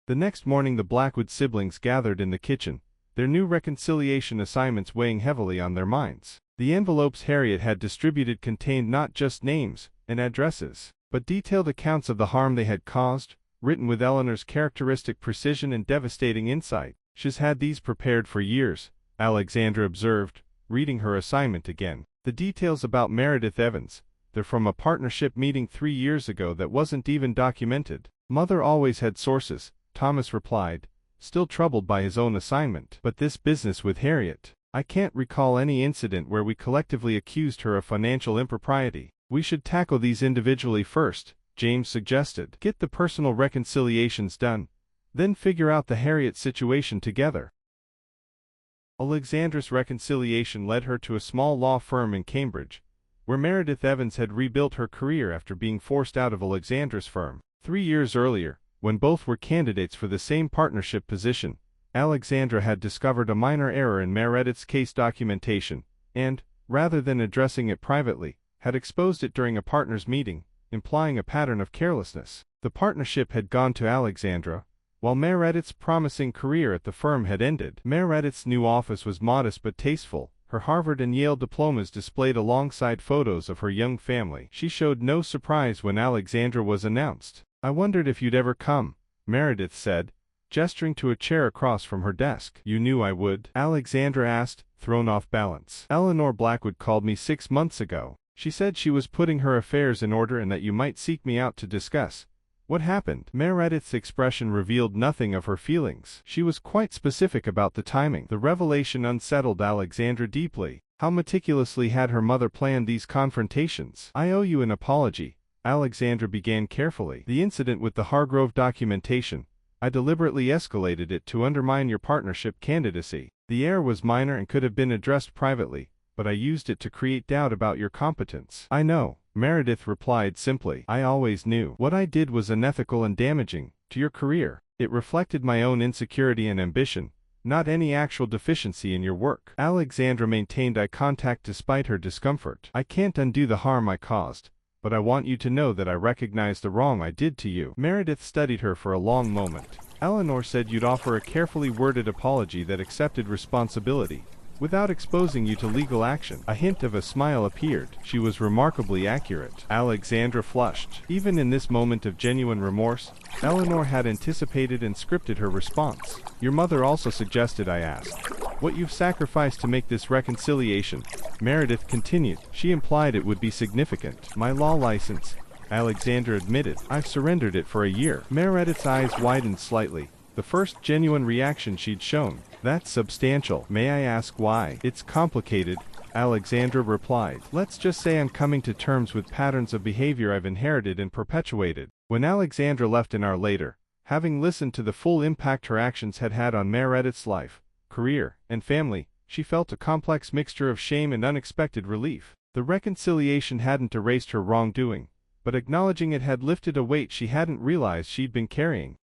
The next morning the Blackwood siblings gathered in the kitchen, their new reconciliation assignments weighing heavily on their minds. The envelopes Harriet had distributed contained not just names and addresses, but detailed accounts of the harm they had caused, written with Eleanor's characteristic precision and devastating insight. "She's had these prepared for years," Alexandra observed, reading her assignment again. "The details about Meredith Evans, they're from a partnership meeting 3 years ago that wasn't even documented." "Mother always had sources," Thomas replied, still troubled by his own assignment. "But this business with Harriet, I can't recall any incident where we collectively accused her of financial impropriety." "We should tackle these individually first," James suggested. "Get the personal reconciliations done, then figure out the Harriet situation together." Alexandra's reconciliation led her to a small law firm in Cambridge, where Meredith Evans had rebuilt her career after being forced out of Alexandra's firm. 3 years earlier, when both were candidates for the same partnership position, Alexandra had discovered a minor error in Meredith's case documentation, and, rather than addressing it privately, had exposed it during a partners' meeting, implying a pattern of carelessness. The partnership had gone to Alexandra, while Meredith's promising career at the firm had ended. Meredith's new office was modest but tasteful, her Harvard and Yale diplomas displayed alongside photos of her young family. She showed no surprise when Alexandra was announced. "I wondered if you'd ever come," Meredith said, gesturing to a chair across from her desk. "You knew I would?" Alexandra asked, thrown off balance. "Eleanor Blackwood called me 6 months ago. She said she was putting her affairs in order and that you might seek me out to discuss what happened." Meredith's expression revealed nothing of her feelings. She was quite specific about the timing. The revelation unsettled Alexandra deeply. How meticulously had her mother planned these confrontations? "I owe you an apology," Alexandra began carefully. "The incident with the Hargrove documentation, I deliberately escalated it to undermine your partnership candidacy. The error was minor and could have been addressed privately, but I used it to create doubt about your competence." "I know," Meredith replied simply. "I always knew. What I did was unethical and damaging to your career. It reflected my own insecurity and ambition, not any actual deficiency in your work." Alexandra maintained eye contact despite her discomfort. "I can't undo the harm I caused, but I want you to know that I recognize the wrong I did to you." Meredith studied her for a long moment. "Eleanor said you'd offer a carefully worded apology that accepted responsibility, without exposing you to legal action." A hint of a smile appeared. She was remarkably accurate. Alexandra flushed. Even in this moment of genuine remorse, Eleanor had anticipated and scripted her response. "Your mother also suggested I ask what you've sacrificed to make this reconciliation," Meredith continued. "She implied it would be significant." "My law license," Alexandra admitted. "I've surrendered it for a year." Meredith's eyes widened slightly, the first genuine reaction she'd shown. "That's substantial. May I ask why?" "It's complicated," Alexandra replied. "Let's just say I'm coming to terms with patterns of behavior I've inherited and perpetuated." When Alexandra left an hour later, having listened to the full impact her actions had had on Meredith's life, career, and family, she felt a complex mixture of shame and unexpected relief. The reconciliation hadn't erased her wrongdoing, but acknowledging it had lifted a weight she hadn't realized she'd been carrying.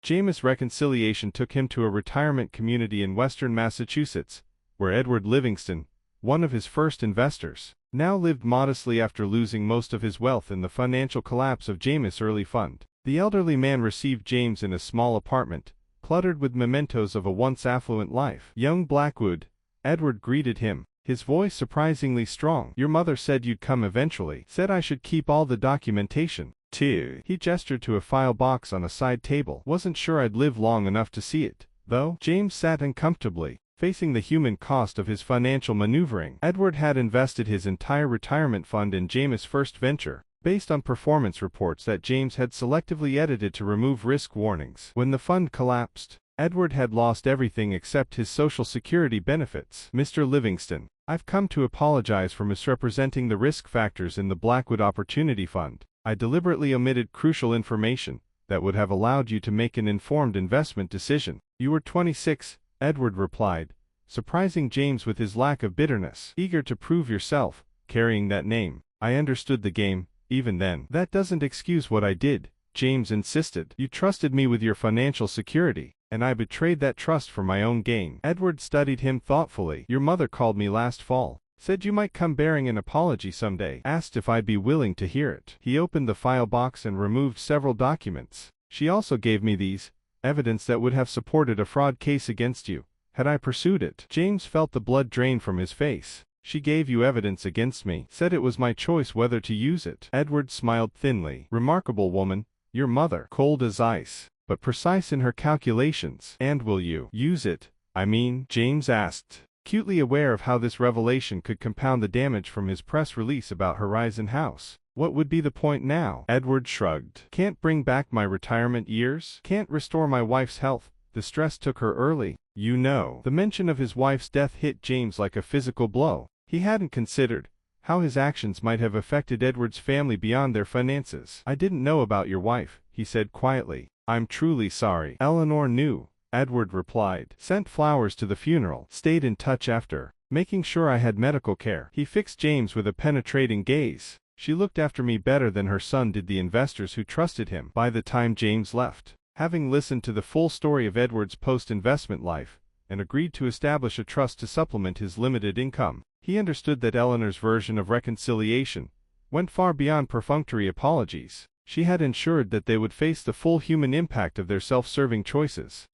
James' reconciliation took him to a retirement community in western Massachusetts, where Edward Livingston, one of his first investors, now lived modestly after losing most of his wealth in the financial collapse of James' early fund. The elderly man received James in a small apartment, cluttered with mementos of a once affluent life. "Young Blackwood," Edward greeted him, his voice surprisingly strong. "Your mother said you'd come eventually. Said I should keep all the documentation, too." He gestured to a file box on a side table. "Wasn't sure I'd live long enough to see it, though." James sat uncomfortably, facing the human cost of his financial maneuvering. Edward had invested his entire retirement fund in James' first venture, based on performance reports that James had selectively edited to remove risk warnings. When the fund collapsed, Edward had lost everything except his Social Security benefits. "Mr. Livingston, I've come to apologize for misrepresenting the risk factors in the Blackwood Opportunity Fund. I deliberately omitted crucial information that would have allowed you to make an informed investment decision." "You were 26, Edward replied, surprising James with his lack of bitterness. "Eager to prove yourself, carrying that name. I understood the game, even then." "That doesn't excuse what I did," James insisted. "You trusted me with your financial security, and I betrayed that trust for my own gain." Edward studied him thoughtfully. "Your mother called me last fall. Said you might come bearing an apology someday. Asked if I'd be willing to hear it." He opened the file box and removed several documents. She also gave me these, evidence that would have supported a fraud case against you, had I pursued it. James felt the blood drain from his face. She gave you evidence against me, said it was my choice whether to use it. Edward smiled thinly. Remarkable woman, your mother, cold as ice, but precise in her calculations. And will you use it, I mean? James asked, acutely aware of how this revelation could compound the damage from his press release about Horizon House. What would be the point now? Edward shrugged. Can't bring back my retirement years? Can't restore my wife's health? The stress took her early, you know. The mention of his wife's death hit James like a physical blow. He hadn't considered how his actions might have affected Edward's family beyond their finances. I didn't know about your wife, he said quietly. I'm truly sorry. Eleanor knew, Edward replied. Sent flowers to the funeral. Stayed in touch after, making sure I had medical care. He fixed James with a penetrating gaze. She looked after me better than her son did the investors who trusted him. By the time James left, having listened to the full story of Edward's post-investment life, and agreed to establish a trust to supplement his limited income, he understood that Eleanor's version of reconciliation went far beyond perfunctory apologies. She had ensured that they would face the full human impact of their self-serving choices.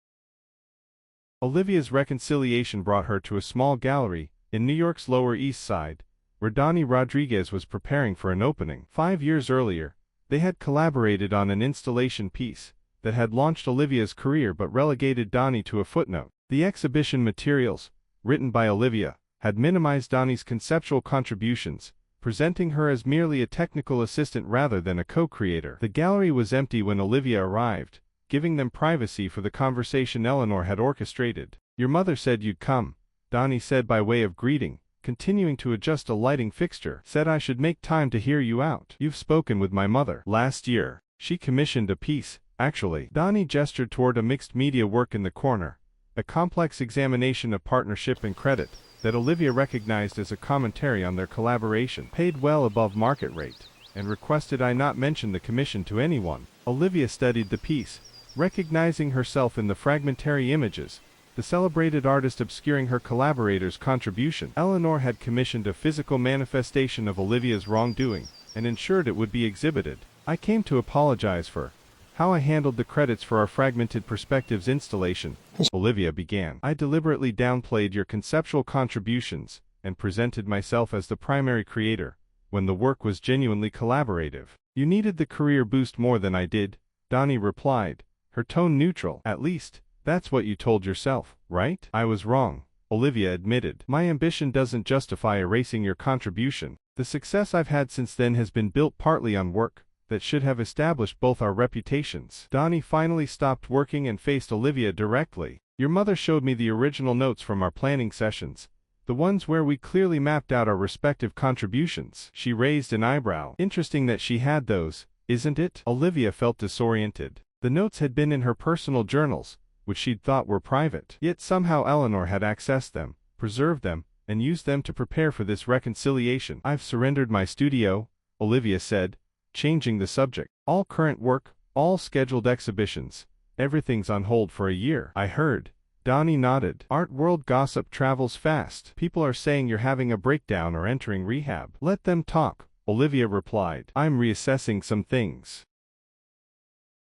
Olivia's reconciliation brought her to a small gallery in New York's Lower East Side, where Donnie Rodriguez was preparing for an opening. 5 years earlier, they had collaborated on an installation piece that had launched Olivia's career but relegated Donnie to a footnote. The exhibition materials, written by Olivia, had minimized Donnie's conceptual contributions, presenting her as merely a technical assistant rather than a co-creator. The gallery was empty when Olivia arrived, giving them privacy for the conversation Eleanor had orchestrated. Your mother said you'd come, Donnie said by way of greeting, continuing to adjust a lighting fixture. Said I should make time to hear you out. You've spoken with my mother. Last year, she commissioned a piece, actually. Donnie gestured toward a mixed media work in the corner, a complex examination of partnership and credit, that Olivia recognized as a commentary on their collaboration. Paid well above market rate, and requested I not mention the commission to anyone. Olivia studied the piece, recognizing herself in the fragmentary images, the celebrated artist obscuring her collaborator's contribution. Eleanor had commissioned a physical manifestation of Olivia's wrongdoing, and ensured it would be exhibited. I came to apologize for how I handled the credits for our Fragmented Perspectives installation, Olivia began. I deliberately downplayed your conceptual contributions, and presented myself as the primary creator, when the work was genuinely collaborative. You needed the career boost more than I did, Donnie replied, her tone neutral. At least, that's what you told yourself, right? I was wrong, Olivia admitted. My ambition doesn't justify erasing your contribution. The success I've had since then has been built partly on work that should have established both our reputations. Donnie finally stopped working and faced Olivia directly. Your mother showed me the original notes from our planning sessions, the ones where we clearly mapped out our respective contributions. She raised an eyebrow. Interesting that she had those, isn't it? Olivia felt disoriented. The notes had been in her personal journals, which she'd thought were private. Yet somehow Eleanor had accessed them, preserved them, and used them to prepare for this reconciliation. I've surrendered my studio, Olivia said, changing the subject. All current work, all scheduled exhibitions, everything's on hold for a year. I heard. Donnie nodded. Art world gossip travels fast. People are saying you're having a breakdown or entering rehab. Let them talk, Olivia replied. I'm reassessing some things.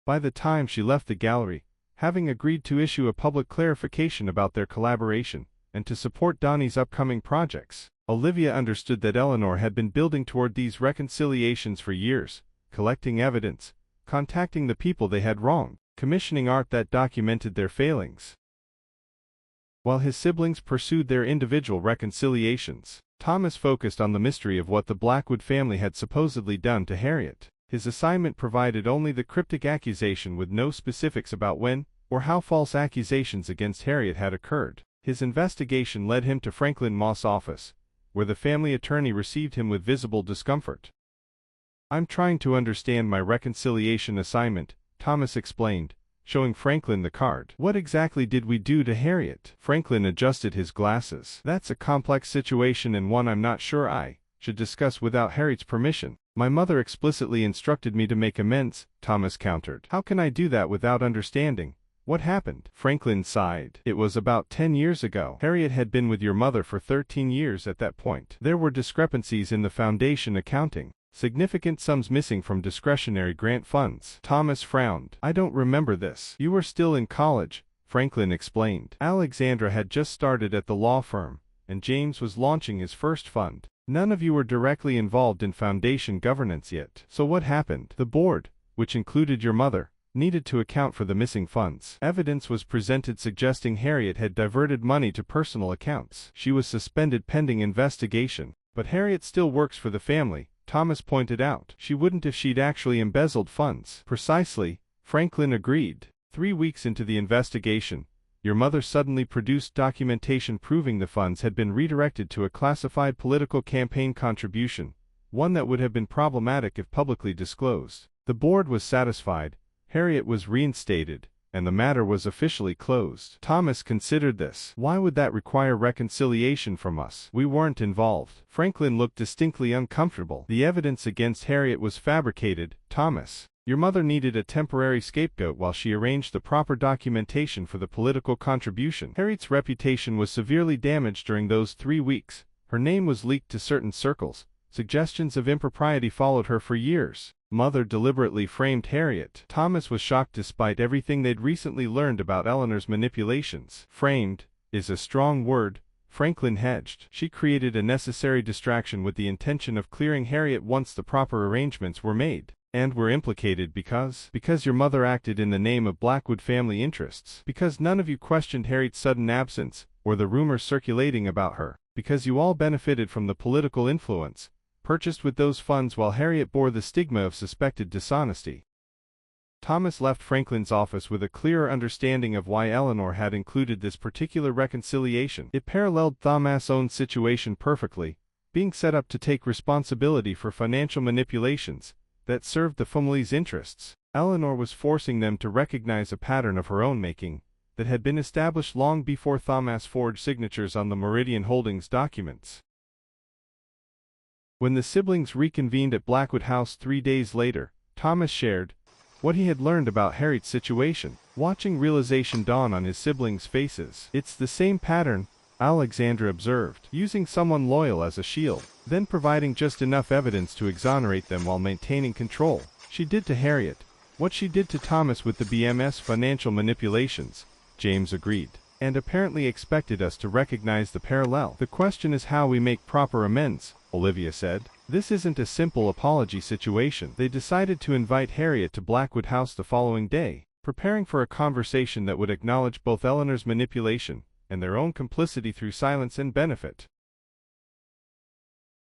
By the time she left the gallery, having agreed to issue a public clarification about their collaboration, and to support Donnie's upcoming projects, Olivia understood that Eleanor had been building toward these reconciliations for years, collecting evidence, contacting the people they had wronged, commissioning art that documented their failings. While his siblings pursued their individual reconciliations, Thomas focused on the mystery of what the Blackwood family had supposedly done to Harriet. His assignment provided only the cryptic accusation with no specifics about when or how false accusations against Harriet had occurred. His investigation led him to Franklin Moss' office, where the family attorney received him with visible discomfort. I'm trying to understand my reconciliation assignment, Thomas explained, showing Franklin the card. What exactly did we do to Harriet? Franklin adjusted his glasses. That's a complex situation and one I'm not sure I should discuss without Harriet's permission. My mother explicitly instructed me to make amends, Thomas countered. How can I do that without understanding what happened? Franklin sighed. It was about 10 years ago. Harriet had been with your mother for 13 years at that point. There were discrepancies in the foundation accounting, Significant sums missing from discretionary grant funds. Thomas frowned. I don't remember this. You were still in college, Franklin explained. Alexandra had just started at the law firm, and James was launching his first fund. None of you were directly involved in foundation governance yet. So what happened? The board, which included your mother, needed to account for the missing funds. Evidence was presented suggesting Harriet had diverted money to personal accounts. She was suspended pending investigation. But Harriet still works for the family, Thomas pointed out. She wouldn't if she'd actually embezzled funds. Precisely, Franklin agreed. 3 weeks into the investigation, your mother suddenly produced documentation proving the funds had been redirected to a classified political campaign contribution, one that would have been problematic if publicly disclosed. The board was satisfied, Harriet was reinstated, and the matter was officially closed. Thomas considered this. Why would that require reconciliation from us? We weren't involved. Franklin looked distinctly uncomfortable. The evidence against Harriet was fabricated, Thomas. Your mother needed a temporary scapegoat while she arranged the proper documentation for the political contribution. Harriet's reputation was severely damaged during those 3 weeks. Her name was leaked to certain circles. Suggestions of impropriety followed her for years. Mother deliberately framed Harriet. Thomas was shocked despite everything they'd recently learned about Eleanor's manipulations. Framed is a strong word, Franklin hedged. She created a necessary distraction with the intention of clearing Harriet once the proper arrangements were made. And were implicated because your mother acted in the name of Blackwood family interests. Because none of you questioned Harriet's sudden absence, or the rumors circulating about her. Because you all benefited from the political influence purchased with those funds while Harriet bore the stigma of suspected dishonesty. Thomas left Franklin's office with a clearer understanding of why Eleanor had included this particular reconciliation. It paralleled Thomas' own situation perfectly, being set up to take responsibility for financial manipulations that served the family's interests. Eleanor was forcing them to recognize a pattern of her own making that had been established long before Thomas forged signatures on the Meridian Holdings documents. When the siblings reconvened at Blackwood House 3 days later, Thomas shared what he had learned about Harriet's situation, watching realization dawn on his siblings' faces. It's the same pattern, Alexandra observed, using someone loyal as a shield, then providing just enough evidence to exonerate them while maintaining control. She did to Harriet what she did to Thomas with the BMS financial manipulations, James agreed, and apparently expected us to recognize the parallel. The question is how we make proper amends, Olivia said. This isn't a simple apology situation. They decided to invite Harriet to Blackwood House the following day, preparing for a conversation that would acknowledge both Eleanor's manipulation and their own complicity through silence and benefit.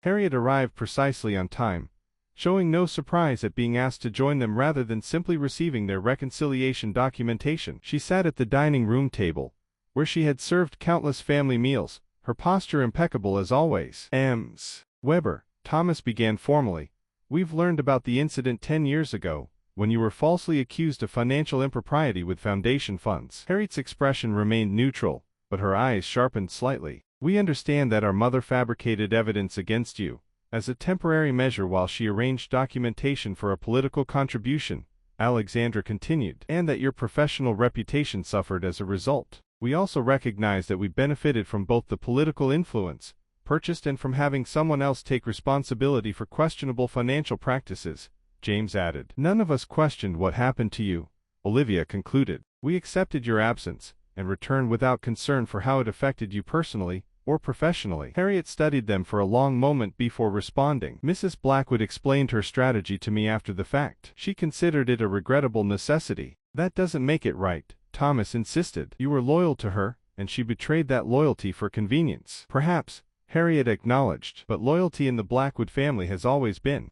Harriet arrived precisely on time, showing no surprise at being asked to join them rather than simply receiving their reconciliation documentation. She sat at the dining room table, where she had served countless family meals, her posture impeccable as always. Ms. Weber, Thomas began formally, we've learned about the incident 10 years ago, when you were falsely accused of financial impropriety with foundation funds. Harriet's expression remained neutral, but her eyes sharpened slightly. We understand that our mother fabricated evidence against you, as a temporary measure while she arranged documentation for a political contribution, Alexandra continued, and that your professional reputation suffered as a result. We also recognize that we benefited from both the political influence purchased and from having someone else take responsibility for questionable financial practices, James added. None of us questioned what happened to you, Olivia concluded. We accepted your absence and returned without concern for how it affected you personally or professionally. Harriet studied them for a long moment before responding. Mrs. Blackwood explained her strategy to me after the fact. She considered it a regrettable necessity. That doesn't make it right, Thomas insisted. You were loyal to her, and she betrayed that loyalty for convenience. Perhaps, Harriet acknowledged, but loyalty in the Blackwood family has always been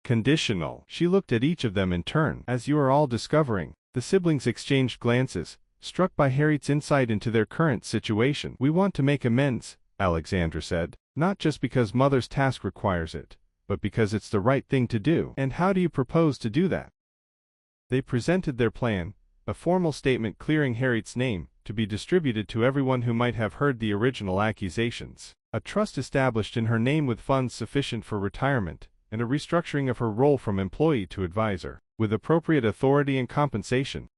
conditional. She looked at each of them in turn. As you are all discovering, the siblings exchanged glances, struck by Harriet's insight into their current situation. We want to make amends, Alexandra said, not just because Mother's task requires it, but because it's the right thing to do. And how do you propose to do that? They presented their plan, a formal statement clearing Harriet's name, to be distributed to everyone who might have heard the original accusations. A trust established in her name with funds sufficient for retirement, and a restructuring of her role from employee to advisor, with appropriate authority and compensation.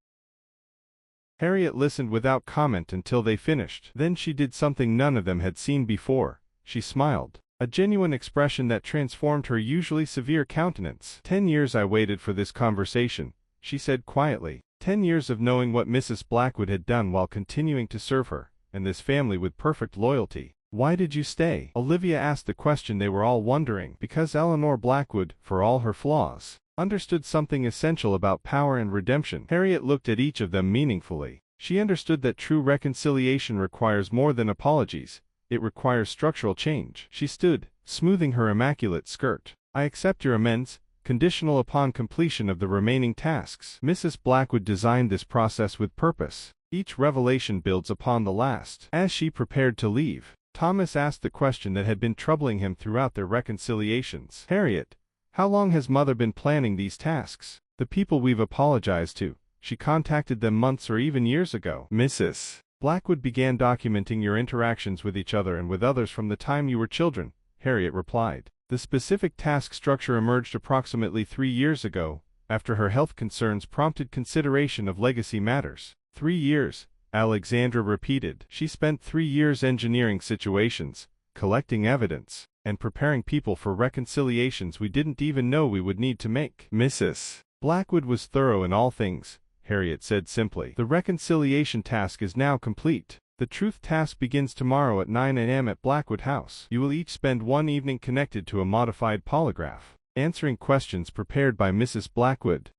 Harriet listened without comment until they finished. Then she did something none of them had seen before. She smiled. a genuine expression that transformed her usually severe countenance. 10 years I waited for this conversation, she said quietly. 10 years of knowing what Mrs. Blackwood had done while continuing to serve her and this family with perfect loyalty. Why did you stay? Olivia asked the question they were all wondering. Because Eleanor Blackwood, for all her flaws, understood something essential about power and redemption. Harriet looked at each of them meaningfully. She understood that true reconciliation requires more than apologies. It requires structural change. She stood, smoothing her immaculate skirt. I accept your amends, conditional upon completion of the remaining tasks. Mrs. Blackwood designed this process with purpose. Each revelation builds upon the last. As she prepared to leave, Thomas asked the question that had been troubling him throughout their reconciliations. Harriet, how long has Mother been planning these tasks? The people we've apologized to, she contacted them months or even years ago. Mrs. Blackwood began documenting your interactions with each other and with others from the time you were children, Harriet replied. The specific task structure emerged approximately 3 years ago, after her health concerns prompted consideration of legacy matters. 3 years, Alexandra repeated. She spent 3 years engineering situations, collecting evidence, and preparing people for reconciliations we didn't even know we would need to make. Mrs. Blackwood was thorough in all things, Harriet said simply. The reconciliation task is now complete. The truth task begins tomorrow at 9 a.m. at Blackwood House. You will each spend one evening connected to a modified polygraph, answering questions prepared by Mrs. Blackwood.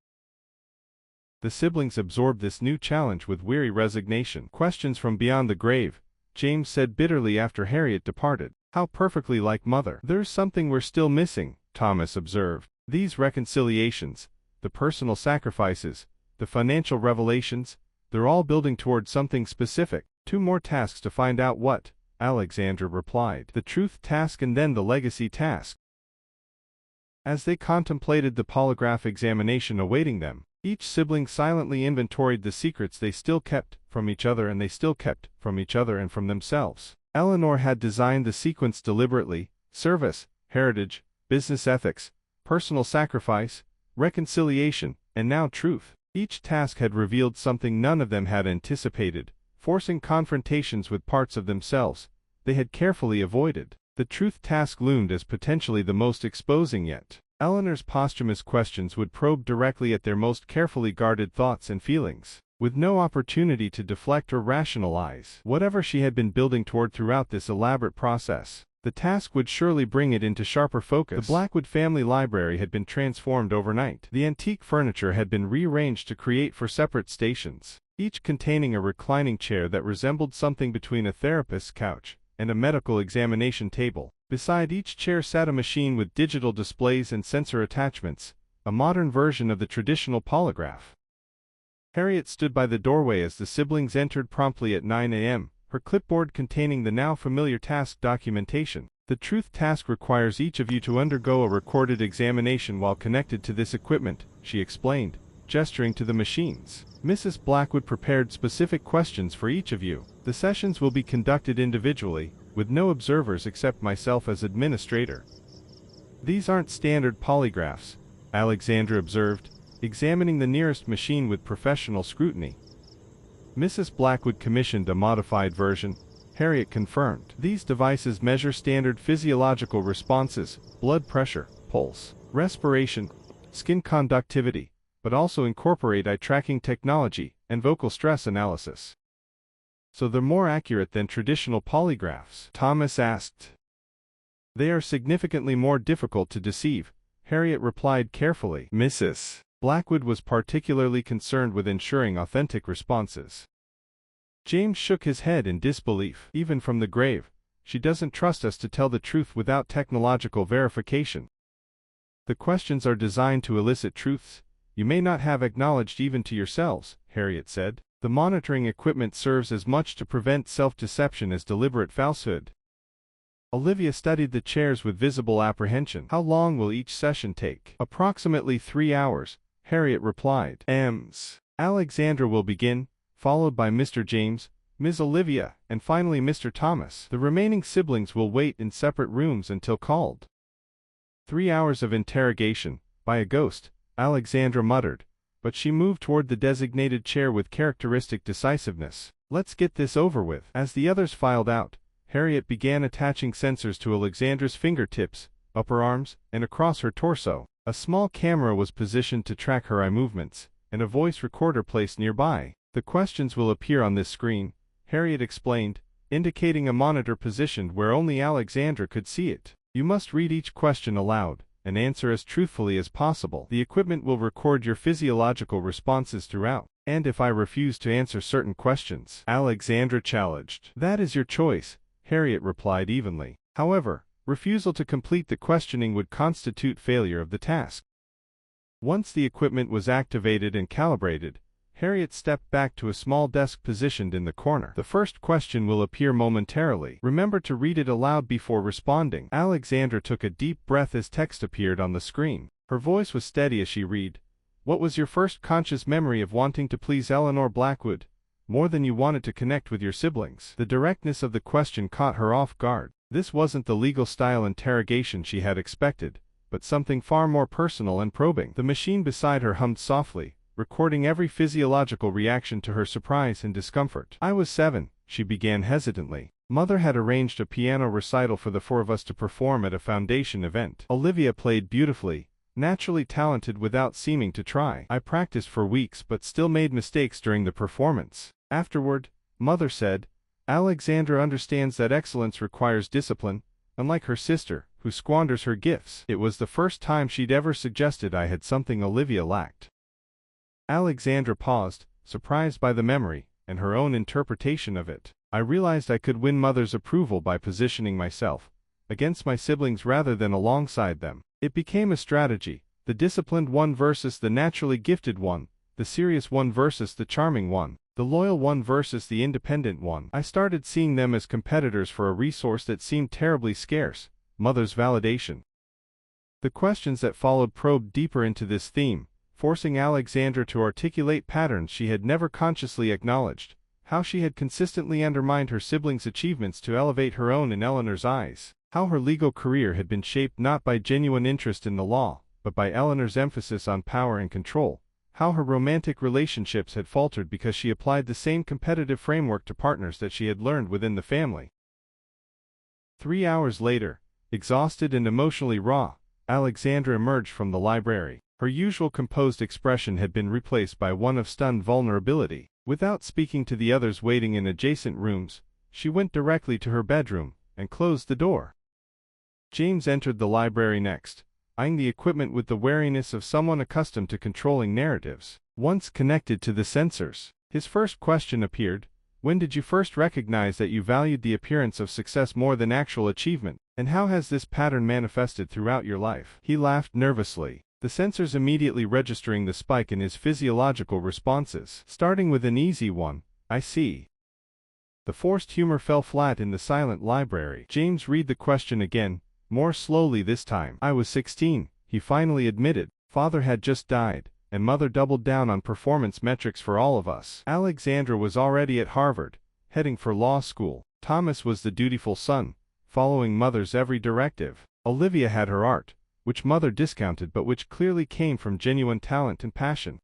The siblings absorbed this new challenge with weary resignation. Questions from beyond the grave, James said bitterly after Harriet departed. How perfectly like Mother. There's something we're still missing, Thomas observed. These reconciliations, the personal sacrifices, the financial revelations, they're all building towards something specific. 2 more tasks to find out what, Alexandra replied. The truth task and then the legacy task. As they contemplated the polygraph examination awaiting them, each sibling silently inventoried the secrets they still kept from each other and they still kept from each other and from themselves. Eleanor had designed the sequence deliberately: service, heritage, business ethics, personal sacrifice, reconciliation, and now truth. Each task had revealed something none of them had anticipated, forcing confrontations with parts of themselves they had carefully avoided. The truth task loomed as potentially the most exposing yet. Eleanor's posthumous questions would probe directly at their most carefully guarded thoughts and feelings, with no opportunity to deflect or rationalize whatever she had been building toward throughout this elaborate process. The task would surely bring it into sharper focus. The Blackwood family library had been transformed overnight. The antique furniture had been rearranged to create 4 separate stations, each containing a reclining chair that resembled something between a therapist's couch and a medical examination table. Beside each chair sat a machine with digital displays and sensor attachments, a modern version of the traditional polygraph. Harriet stood by the doorway as the siblings entered promptly at 9 a.m., her clipboard containing the now familiar task documentation. The truth task requires each of you to undergo a recorded examination while connected to this equipment, she explained, gesturing to the machines. Mrs. Blackwood prepared specific questions for each of you. The sessions will be conducted individually, with no observers except myself as administrator. These aren't standard polygraphs, Alexandra observed, examining the nearest machine with professional scrutiny. Mrs. Blackwood commissioned a modified version, Harriet confirmed. These devices measure standard physiological responses, blood pressure, pulse, respiration, skin conductivity, but also incorporate eye-tracking technology and vocal stress analysis. So they're more accurate than traditional polygraphs? Thomas asked. They are significantly more difficult to deceive, Harriet replied carefully. Mrs. Blackwood was particularly concerned with ensuring authentic responses. James shook his head in disbelief. Even from the grave, she doesn't trust us to tell the truth without technological verification. The questions are designed to elicit truths you may not have acknowledged even to yourselves, Harriet said. The monitoring equipment serves as much to prevent self-deception as deliberate falsehood. Olivia studied the chairs with visible apprehension. How long will each session take? Approximately 3 hours, Harriet replied. Alexandra will begin, followed by Mr. James, Ms. Olivia, and finally Mr. Thomas. The remaining siblings will wait in separate rooms until called. 3 hours of interrogation, by a ghost, Alexandra muttered, but she moved toward the designated chair with characteristic decisiveness. Let's get this over with. As the others filed out, Harriet began attaching sensors to Alexandra's fingertips, upper arms, and across her torso. A small camera was positioned to track her eye movements, and a voice recorder placed nearby. "The questions will appear on this screen," Harriet explained, indicating a monitor positioned where only Alexandra could see it. "You must read each question aloud, and answer as truthfully as possible. The equipment will record your physiological responses throughout, and if I refuse to answer certain questions," Alexandra challenged. "That is your choice," Harriet replied evenly. However, refusal to complete the questioning would constitute failure of the task. Once the equipment was activated and calibrated, Harriet stepped back to a small desk positioned in the corner. "The first question will appear momentarily. Remember to read it aloud before responding." Alexandra took a deep breath as text appeared on the screen. Her voice was steady as she read. "What was your first conscious memory of wanting to please Eleanor Blackwood, more than you wanted to connect with your siblings?" The directness of the question caught her off guard. This wasn't the legal-style interrogation she had expected, but something far more personal and probing. The machine beside her hummed softly, recording every physiological reaction to her surprise and discomfort. "I was 7, she began hesitantly. "Mother had arranged a piano recital for the 4 of us to perform at a foundation event. Olivia played beautifully, naturally talented without seeming to try. I practiced for weeks but still made mistakes during the performance. Afterward, Mother said, 'Alexandra understands that excellence requires discipline, unlike her sister, who squanders her gifts.' It was the first time she'd ever suggested I had something Olivia lacked." Alexandra paused, surprised by the memory, and her own interpretation of it. "I realized I could win Mother's approval by positioning myself against my siblings rather than alongside them. It became a strategy, the disciplined one versus the naturally gifted one, the serious one versus the charming one, the loyal one versus the independent one. I started seeing them as competitors for a resource that seemed terribly scarce, Mother's validation." The questions that followed probed deeper into this theme, forcing Alexandra to articulate patterns she had never consciously acknowledged, how she had consistently undermined her siblings' achievements to elevate her own in Eleanor's eyes, how her legal career had been shaped not by genuine interest in the law, but by Eleanor's emphasis on power and control, how her romantic relationships had faltered because she applied the same competitive framework to partners that she had learned within the family. 3 hours later, exhausted and emotionally raw, Alexandra emerged from the library. Her usual composed expression had been replaced by one of stunned vulnerability. Without speaking to the others waiting in adjacent rooms, she went directly to her bedroom and closed the door. James entered the library next, eyeing the equipment with the wariness of someone accustomed to controlling narratives. Once connected to the sensors, his first question appeared: "When did you first recognize that you valued the appearance of success more than actual achievement, and how has this pattern manifested throughout your life?" He laughed nervously, the sensors immediately registering the spike in his physiological responses. "Starting with an easy one, I see." The forced humor fell flat in the silent library. James read the question again, more slowly this time. "I was 16, he finally admitted. Father had just died, and Mother doubled down on performance metrics for all of us. Alexandra was already at Harvard, heading for law school. Thomas was the dutiful son, following Mother's every directive. Olivia had her art, which Mother discounted but which clearly came from genuine talent and passion."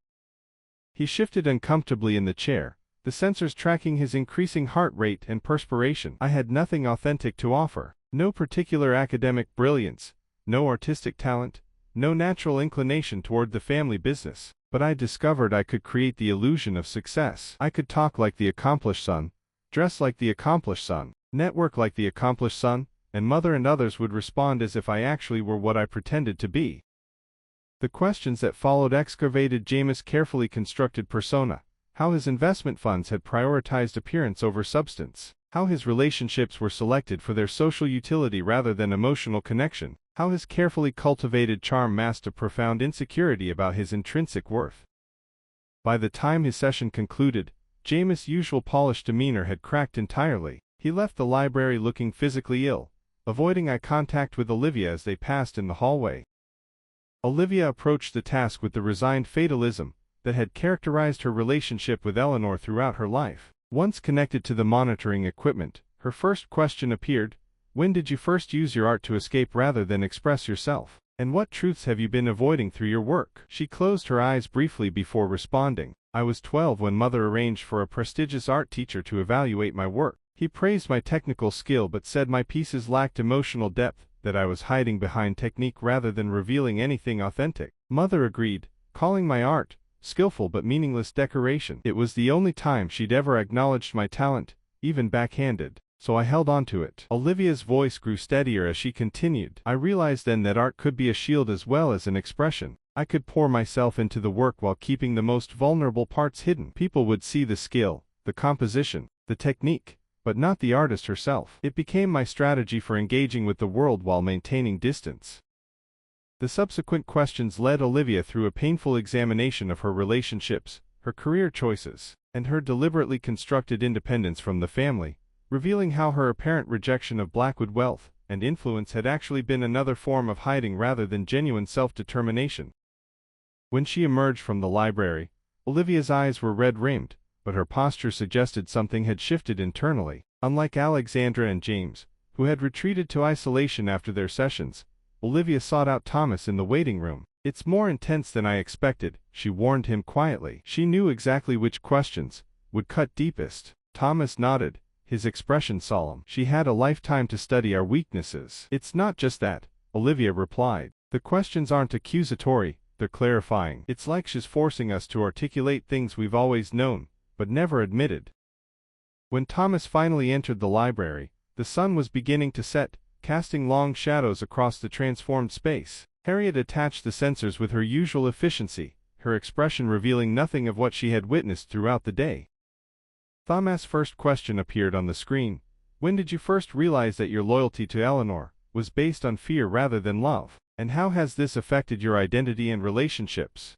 He shifted uncomfortably in the chair, the sensors tracking his increasing heart rate and perspiration. "I had nothing authentic to offer. No particular academic brilliance, no artistic talent, no natural inclination toward the family business. But I discovered I could create the illusion of success. I could talk like the accomplished son, dress like the accomplished son, network like the accomplished son, and Mother and others would respond as if I actually were what I pretended to be." The questions that followed excavated James' carefully constructed persona, how his investment funds had prioritized appearance over substance, how his relationships were selected for their social utility rather than emotional connection, how his carefully cultivated charm masked a profound insecurity about his intrinsic worth. By the time his session concluded, James' usual polished demeanor had cracked entirely. He left the library looking physically ill, avoiding eye contact with Olivia as they passed in the hallway. Olivia approached the task with the resigned fatalism that had characterized her relationship with Eleanor throughout her life. Once connected to the monitoring equipment, her first question appeared: "When did you first use your art to escape rather than express yourself? And what truths have you been avoiding through your work?" She closed her eyes briefly before responding. "I was 12 when Mother arranged for a prestigious art teacher to evaluate my work. He praised my technical skill but said my pieces lacked emotional depth, that I was hiding behind technique rather than revealing anything authentic. Mother agreed, calling my art skillful but meaningless decoration. It was the only time she'd ever acknowledged my talent, even backhanded, so I held on to it. Olivia's voice grew steadier as she continued. I realized then that art could be a shield as well as an expression. I could pour myself into the work while keeping the most vulnerable parts hidden. People would see the skill, the composition, the technique, but not the artist herself. It became my strategy for engaging with the world while maintaining distance. The subsequent questions led Olivia through a painful examination of her relationships, her career choices, and her deliberately constructed independence from the family, revealing how her apparent rejection of Blackwood wealth and influence had actually been another form of hiding rather than genuine self-determination. When she emerged from the library, Olivia's eyes were red-rimmed, but her posture suggested something had shifted internally. Unlike Alexandra and James, who had retreated to isolation after their sessions, Olivia sought out Thomas in the waiting room. "It's more intense than I expected," she warned him quietly. She knew exactly which questions would cut deepest. Thomas nodded, his expression solemn. "She had a lifetime to study our weaknesses." "It's not just that," Olivia replied. "The questions aren't accusatory, they're clarifying. It's like she's forcing us to articulate things we've always known, but never admitted." When Thomas finally entered the library, the sun was beginning to set, casting long shadows across the transformed space. Harriet attached the sensors with her usual efficiency, her expression revealing nothing of what she had witnessed throughout the day. Thomas' first question appeared on the screen. "When did you first realize that your loyalty to Eleanor was based on fear rather than love? And how has this affected your identity and relationships?"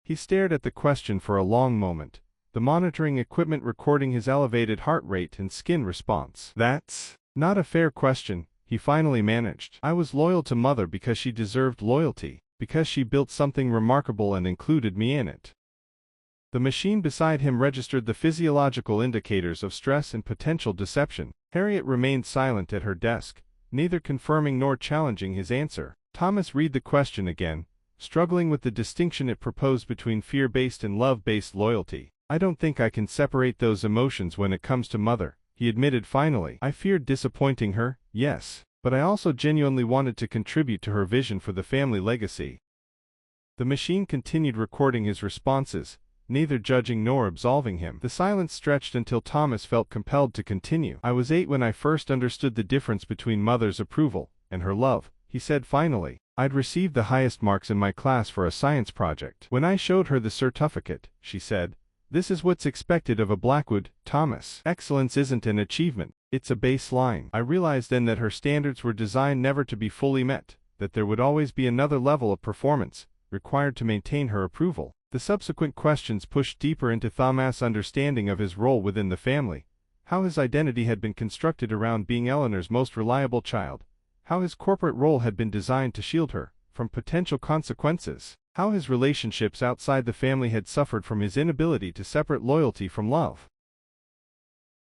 He stared at the question for a long moment, the monitoring equipment recording his elevated heart rate and skin response. "That's not a fair question," he finally managed. "I was loyal to Mother because she deserved loyalty, because she built something remarkable and included me in it." The machine beside him registered the physiological indicators of stress and potential deception. Harriet remained silent at her desk, neither confirming nor challenging his answer. Thomas read the question again, struggling with the distinction it proposed between fear-based and love-based loyalty. "I don't think I can separate those emotions when it comes to Mother," he admitted finally. "I feared disappointing her, yes, but I also genuinely wanted to contribute to her vision for the family legacy." The machine continued recording his responses, neither judging nor absolving him. The silence stretched until Thomas felt compelled to continue. "I was 8 when I first understood the difference between Mother's approval and her love," he said finally. "I'd received the highest marks in my class for a science project. When I showed her the certificate, she said, 'This is what's expected of a Blackwood, Thomas. Excellence isn't an achievement, it's a baseline.' I realized then that her standards were designed never to be fully met, that there would always be another level of performance required to maintain her approval." The subsequent questions pushed deeper into Thomas' understanding of his role within the family, how his identity had been constructed around being Eleanor's most reliable child, how his corporate role had been designed to shield her from potential consequences, how his relationships outside the family had suffered from his inability to separate loyalty from love.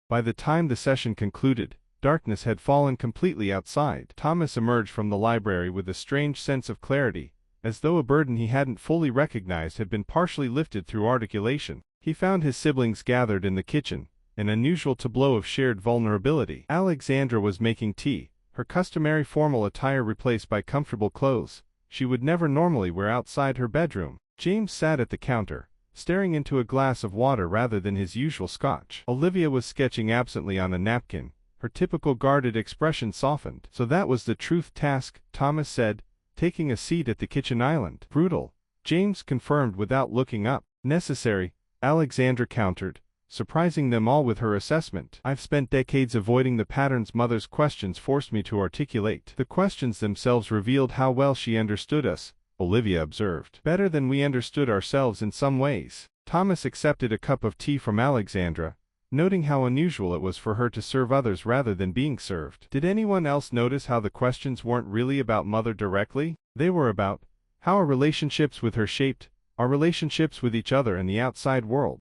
By the time the session concluded, darkness had fallen completely outside. Thomas emerged from the library with a strange sense of clarity, as though a burden he hadn't fully recognized had been partially lifted through articulation. He found his siblings gathered in the kitchen, an unusual tableau of shared vulnerability. Alexandra was making tea, her customary formal attire replaced by comfortable clothes she would never normally wear outside her bedroom. James sat at the counter, staring into a glass of water rather than his usual scotch. Olivia was sketching absently on a napkin, her typical guarded expression softened. "So that was the truth task," Thomas said, taking a seat at the kitchen island. "Brutal," James confirmed without looking up. "Necessary," Alexandra countered, surprising them all with her assessment. "I've spent decades avoiding the patterns Mother's questions forced me to articulate." "The questions themselves revealed how well she understood us," Olivia observed. "Better than we understood ourselves in some ways." Thomas accepted a cup of tea from Alexandra, noting how unusual it was for her to serve others rather than being served. Did anyone else notice how the questions weren't really about Mother directly? They were about how our relationships with her shaped our relationships with each other and the outside world.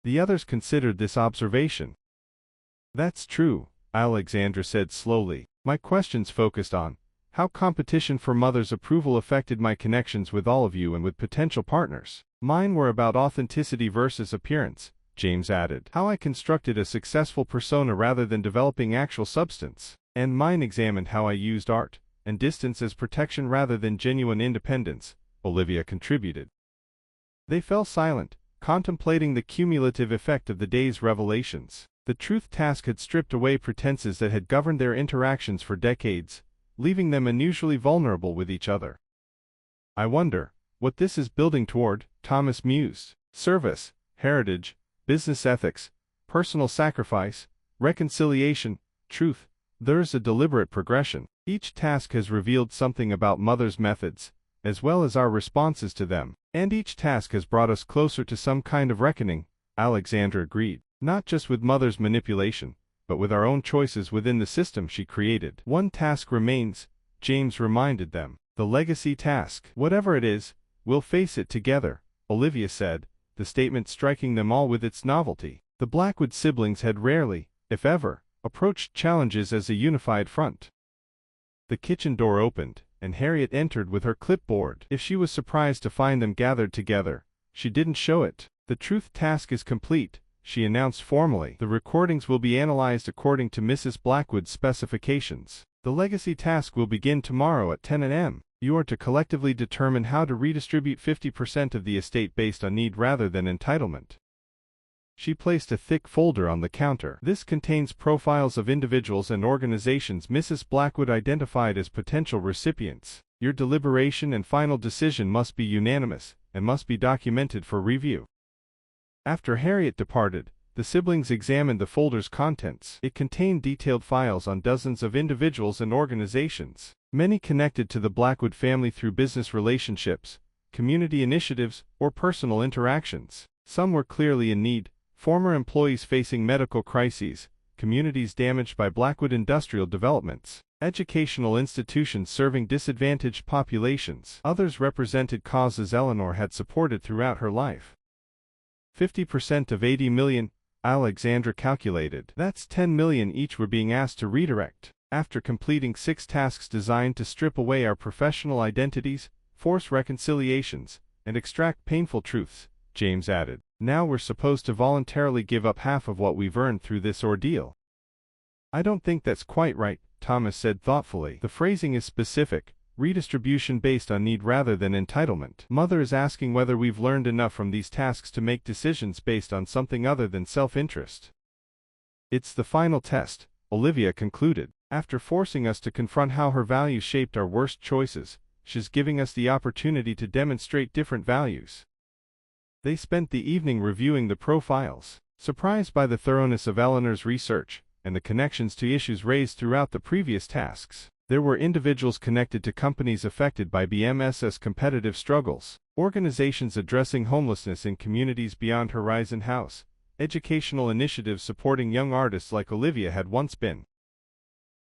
The others considered this observation. "That's true," Alexandra said slowly. "My questions focused on how competition for Mother's approval affected my connections with all of you and with potential partners. Mine were about authenticity versus appearance, James added. How I constructed a successful persona rather than developing actual substance. And mine examined how I used art and distance as protection rather than genuine independence, Olivia contributed. They fell silent, contemplating the cumulative effect of the day's revelations. The truth task had stripped away pretenses that had governed their interactions for decades, leaving them unusually vulnerable with each other. I wonder what this is building toward, Thomas mused. Service, heritage, business ethics, personal sacrifice, reconciliation, truth. There's a deliberate progression. Each task has revealed something about Mother's methods, as well as our responses to them. And each task has brought us closer to some kind of reckoning, Alexandra agreed. Not just with Mother's manipulation, but with our own choices within the system she created. One task remains, James reminded them. The legacy task. Whatever it is, we'll face it together, Olivia said, the statement striking them all with its novelty. The Blackwood siblings had rarely, if ever, approached challenges as a unified front. The kitchen door opened, and Harriet entered with her clipboard. If she was surprised to find them gathered together, she didn't show it. The truth task is complete, she announced formally. The recordings will be analyzed according to Mrs. Blackwood's specifications. The legacy task will begin tomorrow at 10 a.m. You are to collectively determine how to redistribute 50% of the estate based on need rather than entitlement. She placed a thick folder on the counter. This contains profiles of individuals and organizations Mrs. Blackwood identified as potential recipients. Your deliberation and final decision must be unanimous, and must be documented for review. After Harriet departed, the siblings examined the folder's contents. It contained detailed files on dozens of individuals and organizations, many connected to the Blackwood family through business relationships, community initiatives, or personal interactions. Some were clearly in need: former employees facing medical crises, communities damaged by Blackwood industrial developments, educational institutions serving disadvantaged populations. Others represented causes Eleanor had supported throughout her life. 50% of 80 million, Alexandra calculated. That's 10 million each were being asked to redirect. After completing 6 tasks designed to strip away our professional identities, force reconciliations, and extract painful truths, James added. Now we're supposed to voluntarily give up half of what we've earned through this ordeal. I don't think that's quite right, Thomas said thoughtfully. The phrasing is specific, redistribution based on need rather than entitlement. Mother is asking whether we've learned enough from these tasks to make decisions based on something other than self-interest. It's the final test, Olivia concluded. After forcing us to confront how her values shaped our worst choices, she's giving us the opportunity to demonstrate different values. They spent the evening reviewing the profiles. Surprised by the thoroughness of Eleanor's research, and the connections to issues raised throughout the previous tasks. There were individuals connected to companies affected by BMS's competitive struggles, organizations addressing homelessness in communities beyond Horizon House, educational initiatives supporting young artists like Olivia had once been.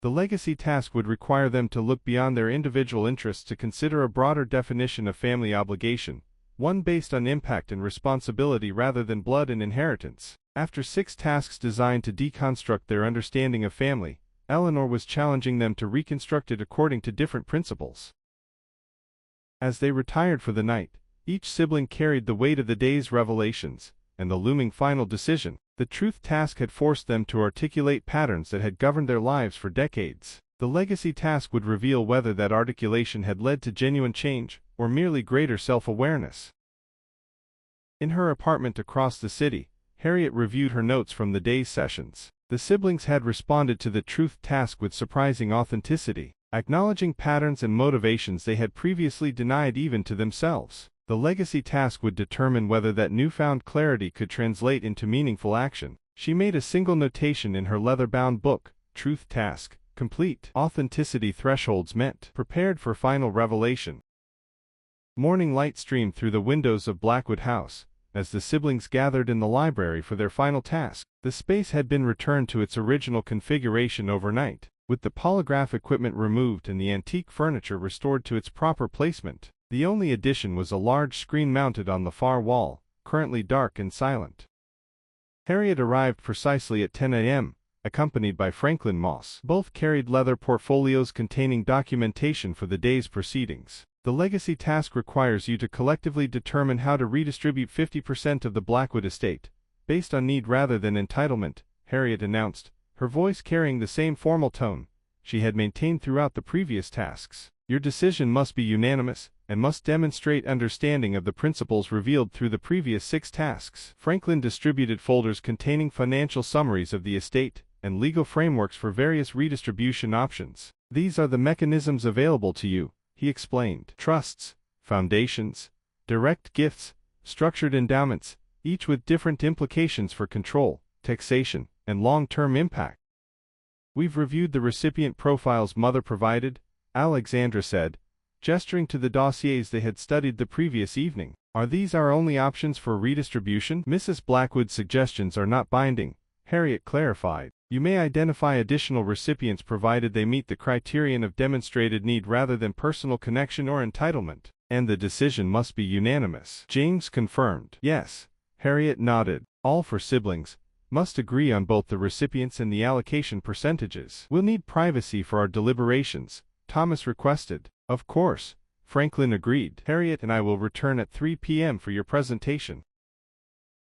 The legacy task would require them to look beyond their individual interests to consider a broader definition of family obligation, one based on impact and responsibility rather than blood and inheritance. After 6 tasks designed to deconstruct their understanding of family, Eleanor was challenging them to reconstruct it according to different principles. As they retired for the night, each sibling carried the weight of the day's revelations, and the looming final decision. The truth task had forced them to articulate patterns that had governed their lives for decades. The legacy task would reveal whether that articulation had led to genuine change, or merely greater self-awareness. In her apartment across the city, Harriet reviewed her notes from the day's sessions. The siblings had responded to the truth task with surprising authenticity, acknowledging patterns and motivations they had previously denied even to themselves. The legacy task would determine whether that newfound clarity could translate into meaningful action. She made a single notation in her leather-bound book: Truth Task, Complete. Authenticity thresholds met. Prepared for final revelation. Morning light streamed through the windows of Blackwood House, as the siblings gathered in the library for their final task. The space had been returned to its original configuration overnight, with the polygraph equipment removed and the antique furniture restored to its proper placement. The only addition was a large screen mounted on the far wall, currently dark and silent. Harriet arrived precisely at 10 a.m., accompanied by Franklin Moss. Both carried leather portfolios containing documentation for the day's proceedings. The legacy task requires you to collectively determine how to redistribute 50% of the Blackwood estate, based on need rather than entitlement, Harriet announced, her voice carrying the same formal tone she had maintained throughout the previous tasks. Your decision must be unanimous, and must demonstrate understanding of the principles revealed through the previous 6 tasks. Franklin distributed folders containing financial summaries of the estate, and legal frameworks for various redistribution options. These are the mechanisms available to you, he explained. Trusts, foundations, direct gifts, structured endowments, each with different implications for control, taxation, and long-term impact. We've reviewed the recipient profiles Mother provided, Alexandra said, gesturing to the dossiers they had studied the previous evening. Are these our only options for redistribution? Mrs. Blackwood's suggestions are not binding, Harriet clarified. You may identify additional recipients provided they meet the criterion of demonstrated need rather than personal connection or entitlement, and the decision must be unanimous. James confirmed. Yes, Harriet nodded. All 4 siblings must agree on both the recipients and the allocation percentages. We'll need privacy for our deliberations, Thomas requested. Of course, Franklin agreed. Harriet and I will return at 3 p.m. for your presentation.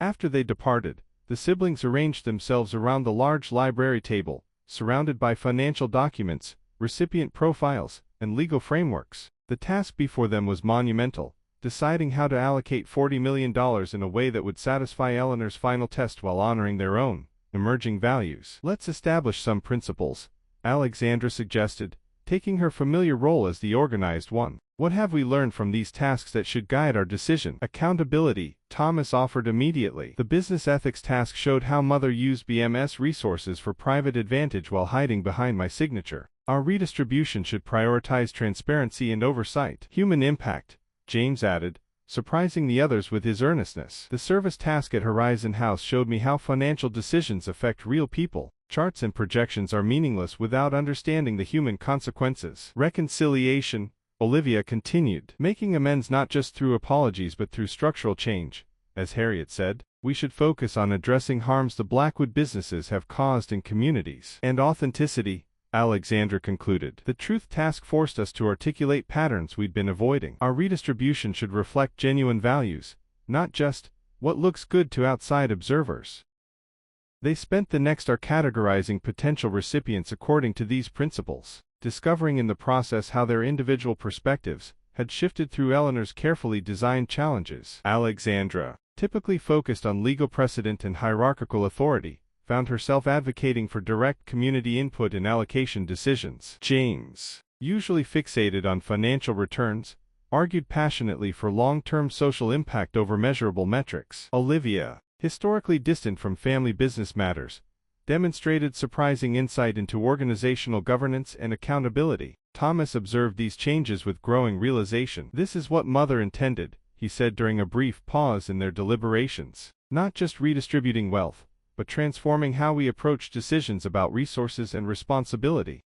After they departed, the siblings arranged themselves around the large library table, surrounded by financial documents, recipient profiles, and legal frameworks. The task before them was monumental, deciding how to allocate $40 million in a way that would satisfy Eleanor's final test while honoring their own emerging values. Let's establish some principles, Alexandra suggested, taking her familiar role as the organized one. What have we learned from these tasks that should guide our decision? Accountability, Thomas offered immediately. The business ethics task showed how Mother used BMS resources for private advantage while hiding behind my signature. Our redistribution should prioritize transparency and oversight. Human impact, James added, surprising the others with his earnestness. The service task at Horizon House showed me how financial decisions affect real people. Charts and projections are meaningless without understanding the human consequences. Reconciliation, Olivia continued, making amends not just through apologies but through structural change. As Harriet said, we should focus on addressing harms the Blackwood businesses have caused in communities. And authenticity, Alexandra concluded. The truth task forced us to articulate patterns we'd been avoiding. Our redistribution should reflect genuine values, not just what looks good to outside observers. They spent the next hour categorizing potential recipients according to these principles, discovering in the process how their individual perspectives had shifted through Eleanor's carefully designed challenges. Alexandra, typically focused on legal precedent and hierarchical authority, found herself advocating for direct community input in allocation decisions. James, usually fixated on financial returns, argued passionately for long-term social impact over measurable metrics. Olivia, historically distant from family business matters, demonstrated surprising insight into organizational governance and accountability. Thomas observed these changes with growing realization. This is what Mother intended, he said during a brief pause in their deliberations. Not just redistributing wealth, but transforming how we approach decisions about resources and responsibility.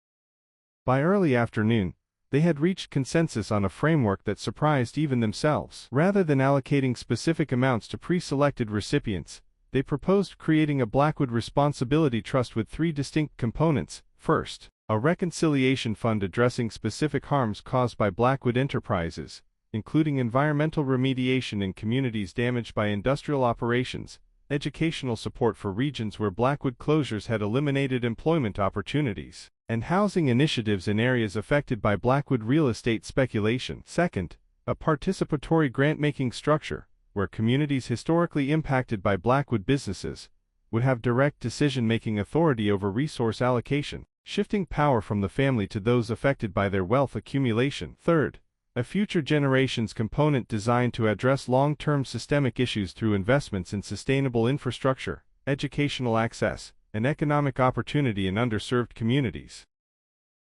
By early afternoon, they had reached consensus on a framework that surprised even themselves. Rather than allocating specific amounts to pre-selected recipients, they proposed creating a Blackwood Responsibility Trust with 3 distinct components. First, a reconciliation fund addressing specific harms caused by Blackwood enterprises, including environmental remediation in communities damaged by industrial operations, educational support for regions where Blackwood closures had eliminated employment opportunities, and housing initiatives in areas affected by Blackwood real estate speculation. Second, a participatory grant-making structure, where communities historically impacted by Blackwood businesses would have direct decision-making authority over resource allocation, shifting power from the family to those affected by their wealth accumulation. Third, a future generations component designed to address long-term systemic issues through investments in sustainable infrastructure, educational access, and economic opportunity in underserved communities.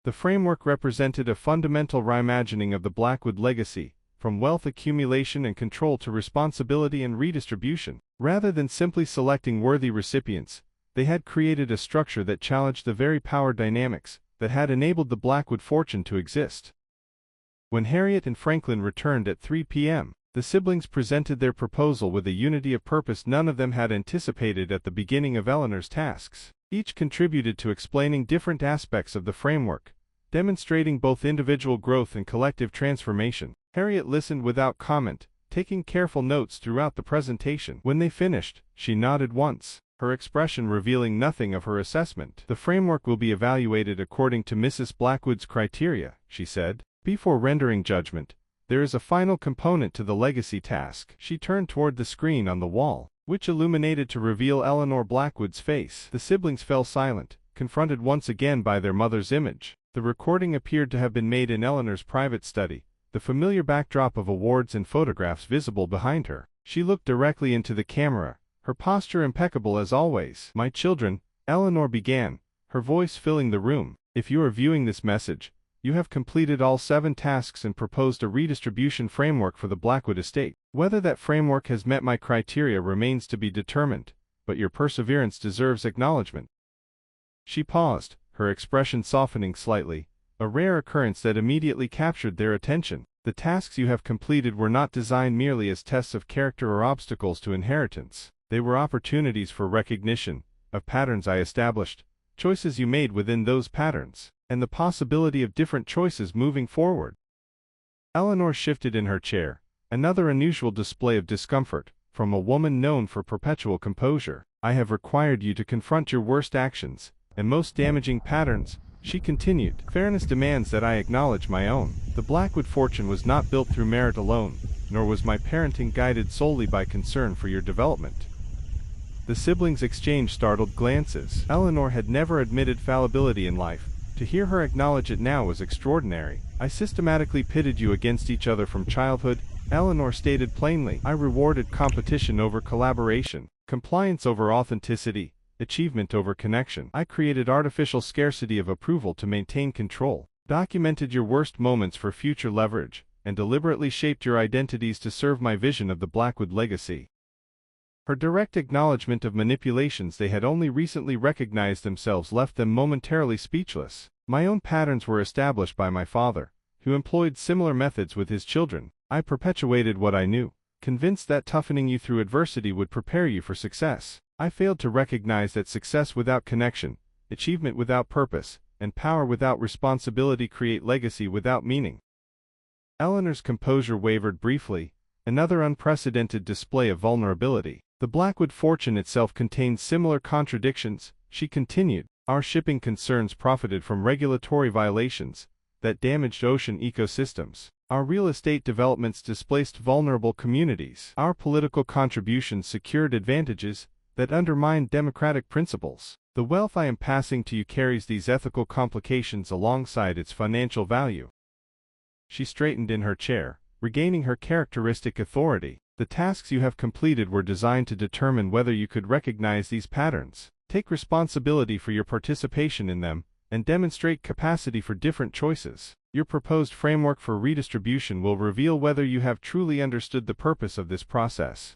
The framework represented a fundamental reimagining of the Blackwood legacy, from wealth accumulation and control to responsibility and redistribution. Rather than simply selecting worthy recipients, they had created a structure that challenged the very power dynamics that had enabled the Blackwood fortune to exist. When Harriet and Franklin returned at 3 p.m., the siblings presented their proposal with a unity of purpose none of them had anticipated at the beginning of Eleanor's tasks. Each contributed to explaining different aspects of the framework, demonstrating both individual growth and collective transformation. Harriet listened without comment, taking careful notes throughout the presentation. When they finished, she nodded once, her expression revealing nothing of her assessment. "The framework will be evaluated according to Mrs. Blackwood's criteria," she said. "Before rendering judgment, there is a final component to the legacy task." She turned toward the screen on the wall, which illuminated to reveal Eleanor Blackwood's face. The siblings fell silent, confronted once again by their mother's image. The recording appeared to have been made in Eleanor's private study, the familiar backdrop of awards and photographs visible behind her. She looked directly into the camera, her posture impeccable as always. "My children," Eleanor began, her voice filling the room, "if you are viewing this message, you have completed all 7 tasks and proposed a redistribution framework for the Blackwood estate. Whether that framework has met my criteria remains to be determined, but your perseverance deserves acknowledgement." She paused, her expression softening slightly, a rare occurrence that immediately captured their attention. "The tasks you have completed were not designed merely as tests of character or obstacles to inheritance. They were opportunities for recognition of patterns I established, choices you made within those patterns, and the possibility of different choices moving forward." Eleanor shifted in her chair, another unusual display of discomfort, from a woman known for perpetual composure. "I have required you to confront your worst actions and most damaging patterns," she continued. "Fairness demands that I acknowledge my own. The Blackwood fortune was not built through merit alone, nor was my parenting guided solely by concern for your development." The siblings exchanged startled glances. Eleanor had never admitted fallibility in life. To hear her acknowledge it now was extraordinary. "I systematically pitted you against each other from childhood," Eleanor stated plainly. "I rewarded competition over collaboration, compliance over authenticity, achievement over connection. I created artificial scarcity of approval to maintain control, documented your worst moments for future leverage, and deliberately shaped your identities to serve my vision of the Blackwood legacy." Her direct acknowledgement of manipulations they had only recently recognized themselves left them momentarily speechless. "My own patterns were established by my father, who employed similar methods with his children. I perpetuated what I knew, convinced that toughening you through adversity would prepare you for success. I failed to recognize that success without connection, achievement without purpose, and power without responsibility create legacy without meaning." Eleanor's composure wavered briefly, another unprecedented display of vulnerability. "The Blackwood fortune itself contained similar contradictions," she continued. "Our shipping concerns profited from regulatory violations that damaged ocean ecosystems. Our real estate developments displaced vulnerable communities. Our political contributions secured advantages that undermined democratic principles. The wealth I am passing to you carries these ethical complications alongside its financial value." She straightened in her chair, regaining her characteristic authority. "The tasks you have completed were designed to determine whether you could recognize these patterns, take responsibility for your participation in them, and demonstrate capacity for different choices. Your proposed framework for redistribution will reveal whether you have truly understood the purpose of this process."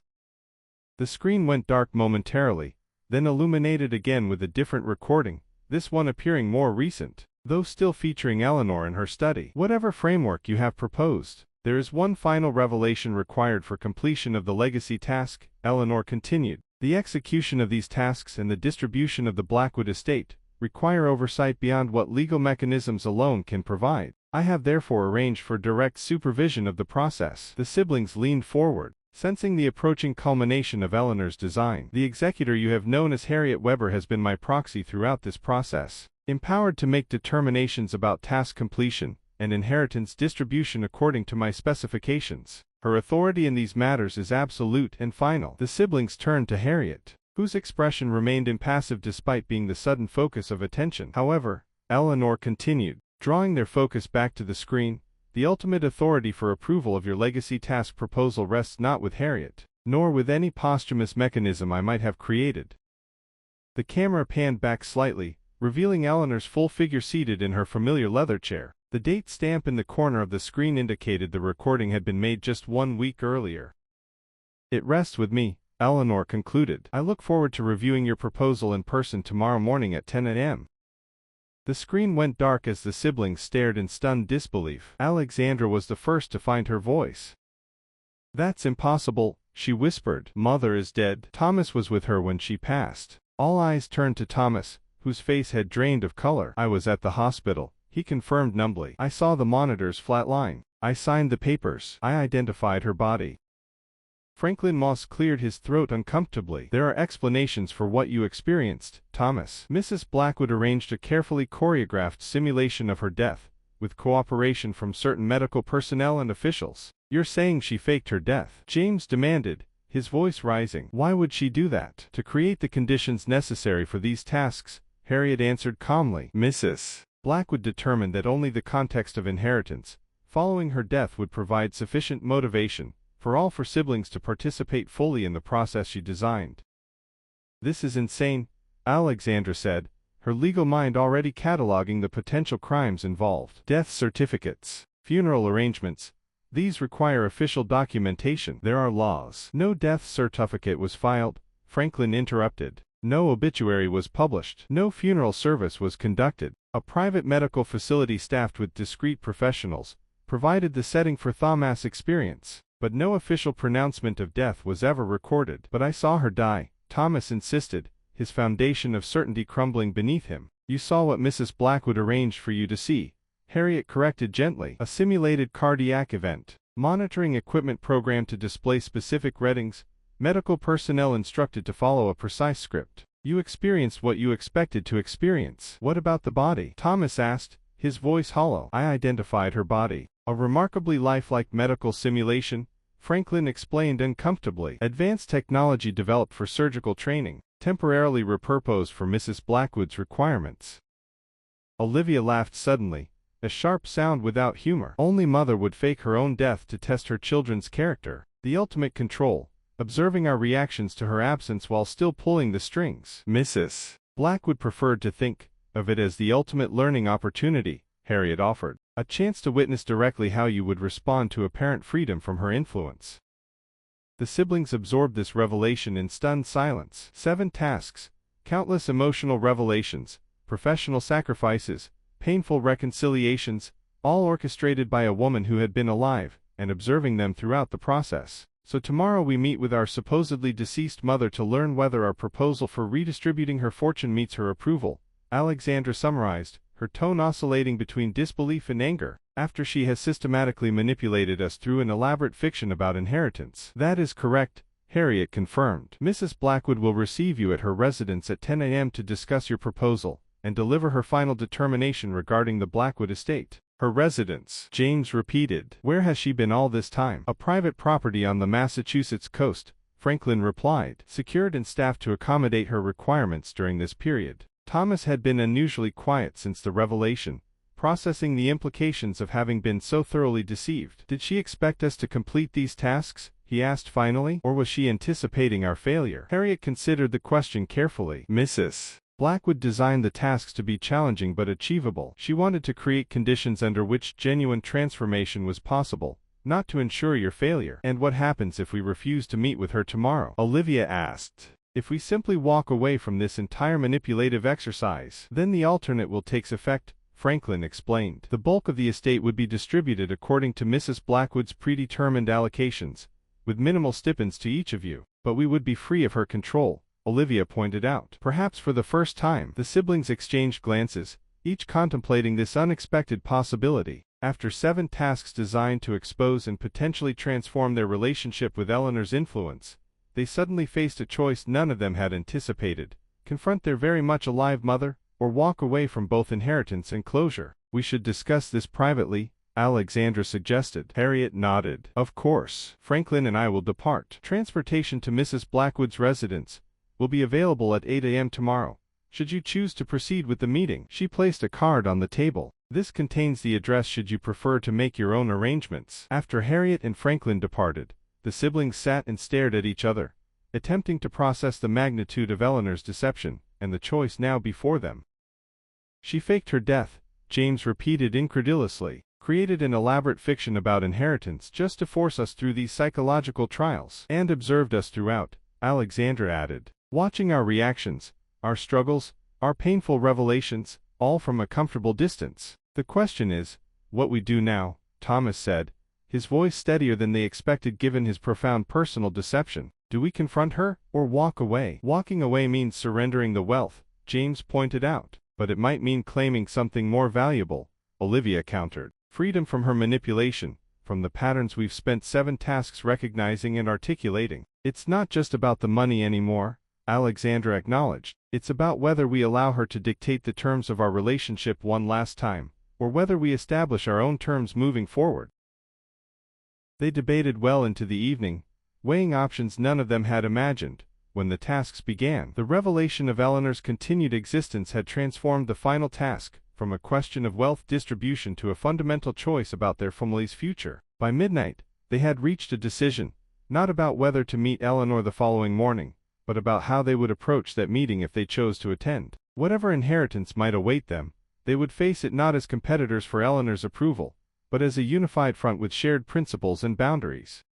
The screen went dark momentarily, then illuminated again with a different recording, this one appearing more recent, though still featuring Eleanor in her study. "Whatever framework you have proposed, there is one final revelation required for completion of the legacy task," Eleanor continued. "The execution of these tasks and the distribution of the Blackwood estate require oversight beyond what legal mechanisms alone can provide. I have therefore arranged for direct supervision of the process." The siblings leaned forward, sensing the approaching culmination of Eleanor's design. "The executor you have known as Harriet Weber has been my proxy throughout this process, empowered to make determinations about task completion and inheritance distribution according to my specifications. Her authority in these matters is absolute and final." The siblings turned to Harriet, whose expression remained impassive despite being the sudden focus of attention. "However," Eleanor continued, drawing their focus back to the screen, "the ultimate authority for approval of your legacy task proposal rests not with Harriet, nor with any posthumous mechanism I might have created." The camera panned back slightly, revealing Eleanor's full figure seated in her familiar leather chair. The date stamp in the corner of the screen indicated the recording had been made just 1 week earlier. "It rests with me," Eleanor concluded. "I look forward to reviewing your proposal in person tomorrow morning at 10 a.m. The screen went dark as the siblings stared in stunned disbelief. Alexandra was the first to find her voice. "That's impossible," she whispered. "Mother is dead. Thomas was with her when she passed." All eyes turned to Thomas, whose face had drained of color. "I was at the hospital," he confirmed numbly. "I saw the monitors flatline. I signed the papers. I identified her body." Franklin Moss cleared his throat uncomfortably. There are explanations for what you experienced, Thomas. Mrs. Blackwood arranged a carefully choreographed simulation of her death, with cooperation from certain medical personnel and officials. You're saying she faked her death? James demanded, his voice rising. Why would she do that? To create the conditions necessary for these tasks, Harriet answered calmly. Mrs. Blackwood determined that only the context of inheritance, following her death, would provide sufficient motivation for all her siblings to participate fully in the process she designed. This is insane, Alexandra said, her legal mind already cataloging the potential crimes involved. Death certificates, funeral arrangements, these require official documentation. There are laws. No death certificate was filed, Franklin interrupted. No obituary was published. No funeral service was conducted. A private medical facility staffed with discreet professionals provided the setting for Thomas' experience, but no official pronouncement of death was ever recorded. But I saw her die, Thomas insisted, his foundation of certainty crumbling beneath him. You saw what Mrs. Blackwood arranged for you to see, Harriet corrected gently. A simulated cardiac event, monitoring equipment programmed to display specific readings, medical personnel instructed to follow a precise script. You experienced what you expected to experience. What about the body? Thomas asked, his voice hollow. I identified her body. A remarkably lifelike medical simulation, Franklin explained uncomfortably. Advanced technology developed for surgical training, temporarily repurposed for Mrs. Blackwood's requirements. Olivia laughed suddenly, a sharp sound without humor. Only mother would fake her own death to test her children's character. The ultimate control, observing our reactions to her absence while still pulling the strings. Mrs. Blackwood preferred to think of it as the ultimate learning opportunity, Harriet offered. A chance to witness directly how you would respond to apparent freedom from her influence. The siblings absorbed this revelation in stunned silence. 7 tasks, countless emotional revelations, professional sacrifices, painful reconciliations, all orchestrated by a woman who had been alive and observing them throughout the process. So tomorrow we meet with our supposedly deceased mother to learn whether our proposal for redistributing her fortune meets her approval, Alexandra summarized, her tone oscillating between disbelief and anger. After she has systematically manipulated us through an elaborate fiction about inheritance. That is correct, Harriet confirmed. Mrs. Blackwood will receive you at her residence at 10 a.m. to discuss your proposal and deliver her final determination regarding the Blackwood estate. Her residence, James repeated. Where has she been all this time? A private property on the Massachusetts coast, Franklin replied, secured and staffed to accommodate her requirements during this period. Thomas had been unusually quiet since the revelation, processing the implications of having been so thoroughly deceived. Did she expect us to complete these tasks, he asked finally, or was she anticipating our failure? Harriet considered the question carefully. Mrs. Blackwood designed the tasks to be challenging but achievable. She wanted to create conditions under which genuine transformation was possible, not to ensure your failure. And what happens if we refuse to meet with her tomorrow? Olivia asked. If we simply walk away from this entire manipulative exercise, then the alternate will take effect, Franklin explained. The bulk of the estate would be distributed according to Mrs. Blackwood's predetermined allocations, with minimal stipends to each of you. But we would be free of her control, Olivia pointed out. Perhaps for the first time, the siblings exchanged glances, each contemplating this unexpected possibility. After 7 tasks designed to expose and potentially transform their relationship with Eleanor's influence, they suddenly faced a choice none of them had anticipated: confront their very much alive mother, or walk away from both inheritance and closure. We should discuss this privately, Alexandra suggested. Harriet nodded. Of course. Franklin and I will depart. Transportation to Mrs. Blackwood's residence will be available at 8 a.m. tomorrow, should you choose to proceed with the meeting. She placed a card on the table. This contains the address should you prefer to make your own arrangements. After Harriet and Franklin departed, the siblings sat and stared at each other, attempting to process the magnitude of Eleanor's deception and the choice now before them. She faked her death, James repeated incredulously, created an elaborate fiction about inheritance just to force us through these psychological trials, and observed us throughout, Alexandra added, watching our reactions, our struggles, our painful revelations, all from a comfortable distance. The question is, what we do now, Thomas said, his voice steadier than they expected given his profound personal deception. Do we confront her, or walk away? Walking away means surrendering the wealth, James pointed out, but it might mean claiming something more valuable, Olivia countered. Freedom from her manipulation, from the patterns we've spent 7 tasks recognizing and articulating. It's not just about the money anymore, Alexandra acknowledged. It's about whether we allow her to dictate the terms of our relationship one last time, or whether we establish our own terms moving forward. They debated well into the evening, weighing options none of them had imagined. When the tasks began, the revelation of Eleanor's continued existence had transformed the final task, from a question of wealth distribution to a fundamental choice about their family's future. By midnight, they had reached a decision, not about whether to meet Eleanor the following morning, but about how they would approach that meeting if they chose to attend. Whatever inheritance might await them, they would face it not as competitors for Eleanor's approval, but as a unified front with shared principles and boundaries.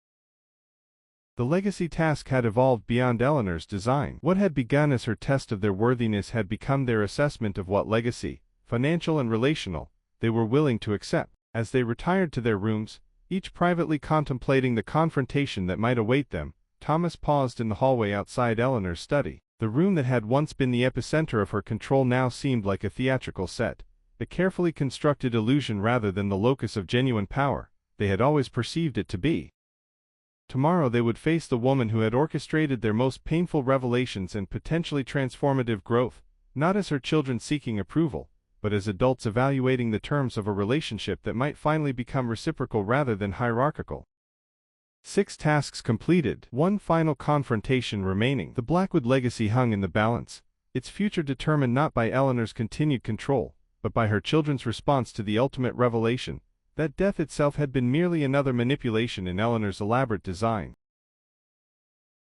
The legacy task had evolved beyond Eleanor's design. What had begun as her test of their worthiness had become their assessment of what legacy, financial and relational, they were willing to accept. As they retired to their rooms, each privately contemplating the confrontation that might await them, Thomas paused in the hallway outside Eleanor's study. The room that had once been the epicenter of her control now seemed like a theatrical set, a carefully constructed illusion rather than the locus of genuine power they had always perceived it to be. Tomorrow they would face the woman who had orchestrated their most painful revelations and potentially transformative growth, not as her children seeking approval, but as adults evaluating the terms of a relationship that might finally become reciprocal rather than hierarchical. 6 tasks completed, 1 final confrontation remaining. The Blackwood legacy hung in the balance, its future determined not by Eleanor's continued control, but by her children's response to the ultimate revelation, that death itself had been merely another manipulation in Eleanor's elaborate design.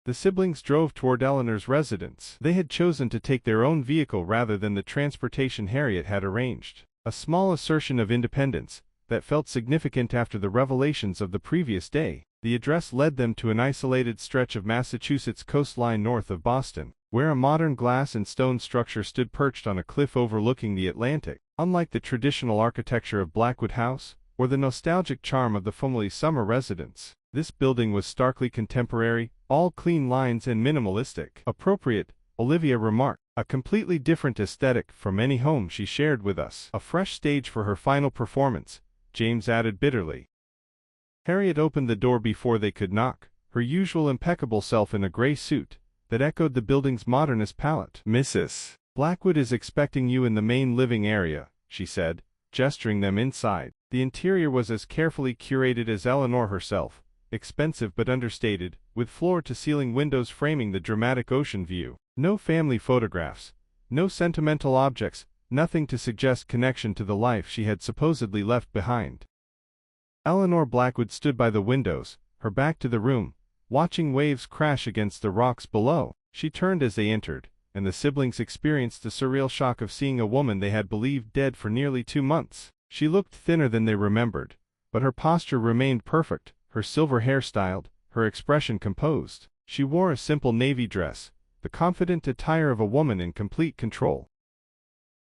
The siblings drove toward Eleanor's residence. They had chosen to take their own vehicle rather than the transportation Harriet had arranged, a small assertion of independence that felt significant after the revelations of the previous day. The address led them to an isolated stretch of Massachusetts coastline north of Boston, where a modern glass and stone structure stood perched on a cliff overlooking the Atlantic. Unlike the traditional architecture of Blackwood House, or the nostalgic charm of the family's summer residence, this building was starkly contemporary, all clean lines and minimalistic. Appropriate, Olivia remarked. A completely different aesthetic from any home she shared with us. A fresh stage for her final performance, James added bitterly. Harriet opened the door before they could knock, her usual impeccable self in a gray suit that echoed the building's modernist palette. "Mrs. Blackwood is expecting you in the main living area," she said, gesturing them inside. The interior was as carefully curated as Eleanor herself, expensive but understated, with floor-to-ceiling windows framing the dramatic ocean view. No family photographs, no sentimental objects, nothing to suggest connection to the life she had supposedly left behind. Eleanor Blackwood stood by the windows, her back to the room, watching waves crash against the rocks below. She turned as they entered, and the siblings experienced the surreal shock of seeing a woman they had believed dead for nearly 2 months. She looked thinner than they remembered, but her posture remained perfect, her silver hair styled, her expression composed. She wore a simple navy dress, the confident attire of a woman in complete control.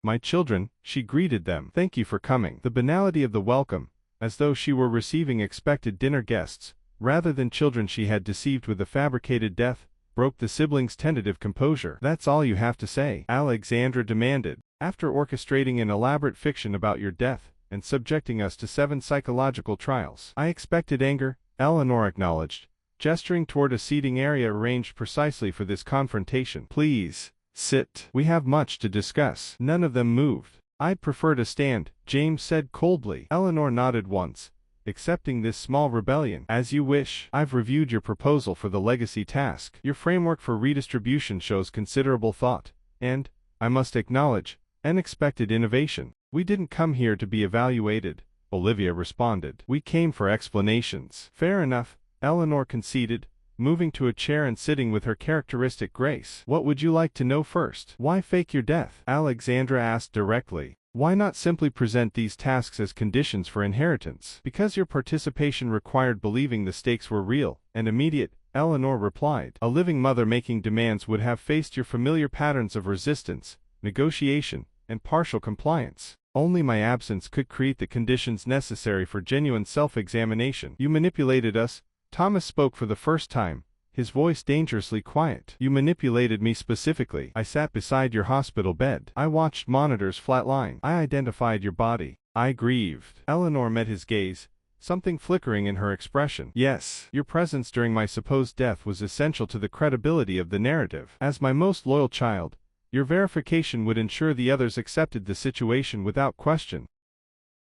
"My children," she greeted them. "Thank you for coming." The banality of the welcome, as though she were receiving expected dinner guests, rather than children she had deceived with a fabricated death, broke the siblings' tentative composure. "That's all you have to say?" Alexandra demanded. "After orchestrating an elaborate fiction about your death, and subjecting us to 7 psychological trials." "I expected anger," Eleanor acknowledged, gesturing toward a seating area arranged precisely for this confrontation. "Please, sit. We have much to discuss." None of them moved. "I'd prefer to stand," James said coldly. Eleanor nodded once, accepting this small rebellion. "As you wish. I've reviewed your proposal for the legacy task. Your framework for redistribution shows considerable thought, and, I must acknowledge, unexpected innovation." "We didn't come here to be evaluated," Olivia responded. "We came for explanations." "Fair enough," Eleanor conceded, moving to a chair and sitting with her characteristic grace. "What would you like to know first?" "Why fake your death?" Alexandra asked directly. "Why not simply present these tasks as conditions for inheritance?" "Because your participation required believing the stakes were real and immediate," Eleanor replied. "A living mother making demands would have faced your familiar patterns of resistance, negotiation, and partial compliance. Only my absence could create the conditions necessary for genuine self-examination." "You manipulated us," Thomas spoke for the first time, his voice dangerously quiet. "You manipulated me specifically. I sat beside your hospital bed. I watched monitors flatline. I identified your body. I grieved." Eleanor met his gaze, something flickering in her expression. Yes, your presence during my supposed death was essential to the credibility of the narrative. As my most loyal child, your verification would ensure the others accepted the situation without question.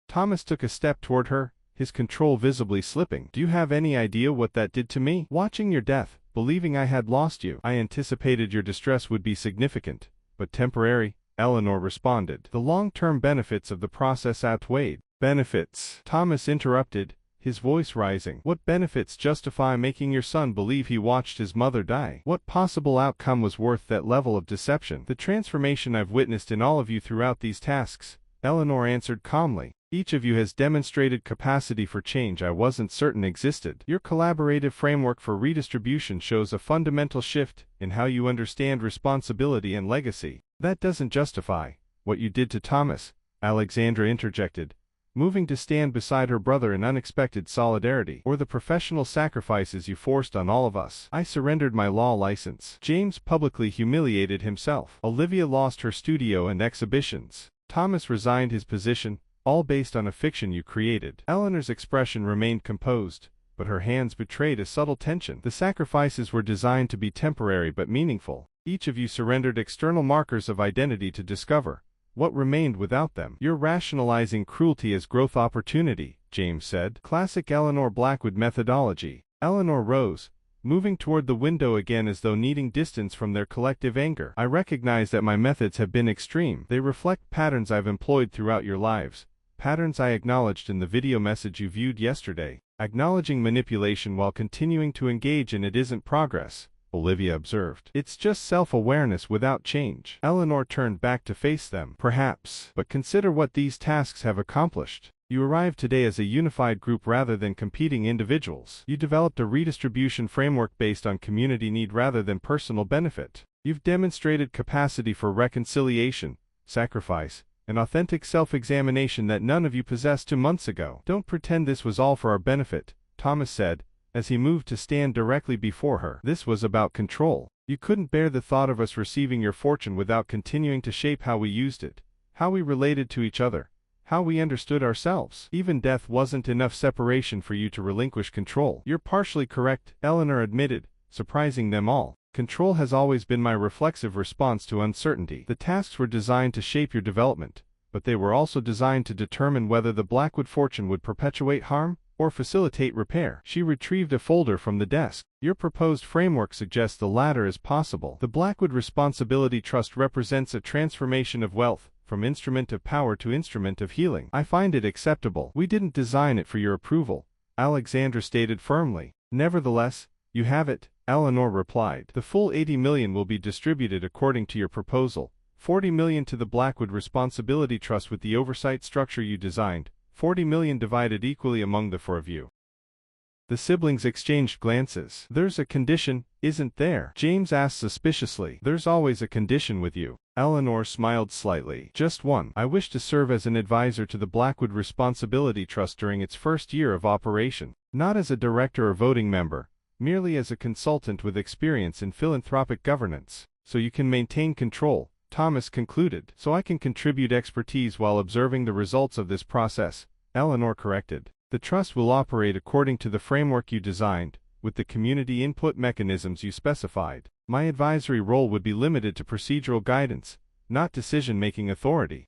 Thomas took a step toward her, his control visibly slipping. Do you have any idea what that did to me? Watching your death, believing I had lost you. I anticipated your distress would be significant, but temporary, Eleanor responded. The long-term benefits of the process outweighed. Benefits? Thomas interrupted, his voice rising. What benefits justify making your son believe he watched his mother die? What possible outcome was worth that level of deception? The transformation I've witnessed in all of you throughout these tasks, Eleanor answered calmly. Each of you has demonstrated capacity for change I wasn't certain existed. Your collaborative framework for redistribution shows a fundamental shift in how you understand responsibility and legacy. That doesn't justify what you did to Thomas, Alexandra interjected, moving to stand beside her brother in unexpected solidarity, or the professional sacrifices you forced on all of us. I surrendered my law license. James publicly humiliated himself. Olivia lost her studio and exhibitions. Thomas resigned his position, all based on a fiction you created. Eleanor's expression remained composed, but her hands betrayed a subtle tension. The sacrifices were designed to be temporary but meaningful. Each of you surrendered external markers of identity to discover what remained without them. You're rationalizing cruelty as growth opportunity, James said. Classic Eleanor Blackwood methodology. Eleanor rose, moving toward the window again as though needing distance from their collective anger. I recognize that my methods have been extreme. They reflect patterns I've employed throughout your lives. Patterns I acknowledged in the video message you viewed yesterday. Acknowledging manipulation while continuing to engage in it isn't progress, Olivia observed. It's just self-awareness without change. Eleanor turned back to face them. Perhaps. But consider what these tasks have accomplished. You arrived today as a unified group rather than competing individuals. You developed a redistribution framework based on community need rather than personal benefit. You've demonstrated capacity for reconciliation, sacrifice, and authentic self-examination that none of you possessed 2 months ago. Don't pretend this was all for our benefit, Thomas said, as he moved to stand directly before her. This was about control. You couldn't bear the thought of us receiving your fortune without continuing to shape how we used it, how we related to each other, how we understood ourselves. Even death wasn't enough separation for you to relinquish control. You're partially correct, Eleanor admitted, surprising them all. Control has always been my reflexive response to uncertainty. The tasks were designed to shape your development, but they were also designed to determine whether the Blackwood fortune would perpetuate harm or facilitate repair. She retrieved a folder from the desk. Your proposed framework suggests the latter is possible. The Blackwood Responsibility Trust represents a transformation of wealth, from instrument of power to instrument of healing. I find it acceptable. We didn't design it for your approval, Alexandra stated firmly. Nevertheless, you have it, Eleanor replied. The full 80 million will be distributed according to your proposal. 40 million to the Blackwood Responsibility Trust with the oversight structure you designed, 40 million divided equally among the 4 of you. The siblings exchanged glances. There's a condition, isn't there? James asked suspiciously. There's always a condition with you. Eleanor smiled slightly. Just one. I wish to serve as an advisor to the Blackwood Responsibility Trust during its first year of operation. Not as a director or voting member, merely as a consultant with experience in philanthropic governance. So you can maintain control, Thomas concluded. So I can contribute expertise while observing the results of this process, Eleanor corrected. The trust will operate according to the framework you designed, with the community input mechanisms you specified. My advisory role would be limited to procedural guidance, not decision-making authority.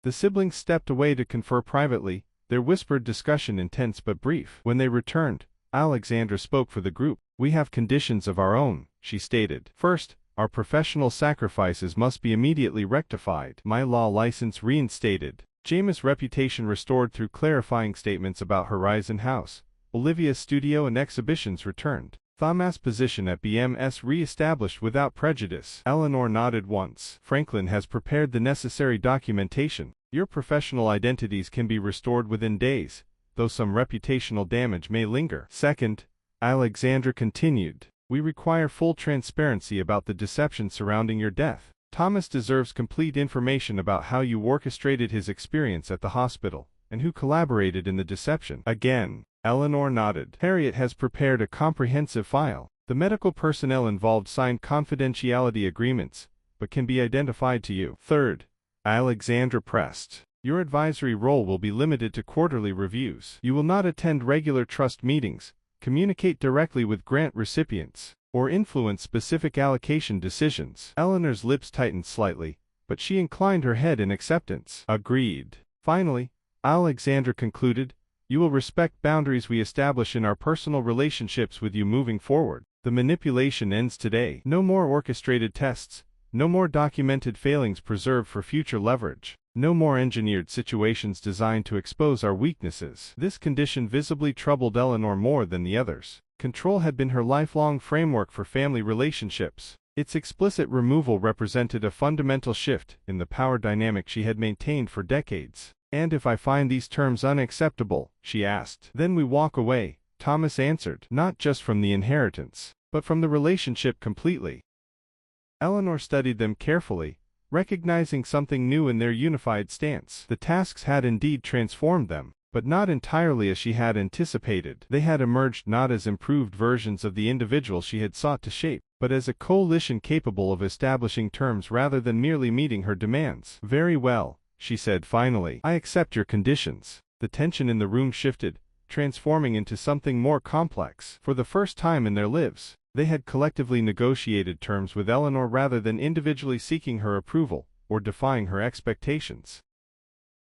The siblings stepped away to confer privately, their whispered discussion intense but brief. When they returned, Alexandra spoke for the group. We have conditions of our own, she stated. First, our professional sacrifices must be immediately rectified. My law license reinstated. James' reputation restored through clarifying statements about Horizon House. Olivia's studio and exhibitions returned. Thomas' position at BMS re-established without prejudice. Eleanor nodded once. Franklin has prepared the necessary documentation. Your professional identities can be restored within days, though some reputational damage may linger. Second, Alexandra continued, we require full transparency about the deception surrounding your death. Thomas deserves complete information about how you orchestrated his experience at the hospital, and who collaborated in the deception. Again, Eleanor nodded. Harriet has prepared a comprehensive file. The medical personnel involved signed confidentiality agreements, but can be identified to you. Third, Alexandra pressed. Your advisory role will be limited to quarterly reviews. You will not attend regular trust meetings, communicate directly with grant recipients, or influence specific allocation decisions. Eleanor's lips tightened slightly, but she inclined her head in acceptance. Agreed. Finally, Alexandra concluded, you will respect boundaries we establish in our personal relationships with you moving forward. The manipulation ends today. No more orchestrated tests, no more documented failings preserved for future leverage, no more engineered situations designed to expose our weaknesses. This condition visibly troubled Eleanor more than the others. Control had been her lifelong framework for family relationships. Its explicit removal represented a fundamental shift in the power dynamic she had maintained for decades. And if I find these terms unacceptable, she asked. Then we walk away, Thomas answered, not just from the inheritance, but from the relationship completely. Eleanor studied them carefully, recognizing something new in their unified stance. The tasks had indeed transformed them, but not entirely as she had anticipated. They had emerged not as improved versions of the individual she had sought to shape, but as a coalition capable of establishing terms rather than merely meeting her demands. Very well, she said finally. I accept your conditions. The tension in the room shifted, transforming into something more complex. For the first time in their lives, they had collectively negotiated terms with Eleanor rather than individually seeking her approval or defying her expectations.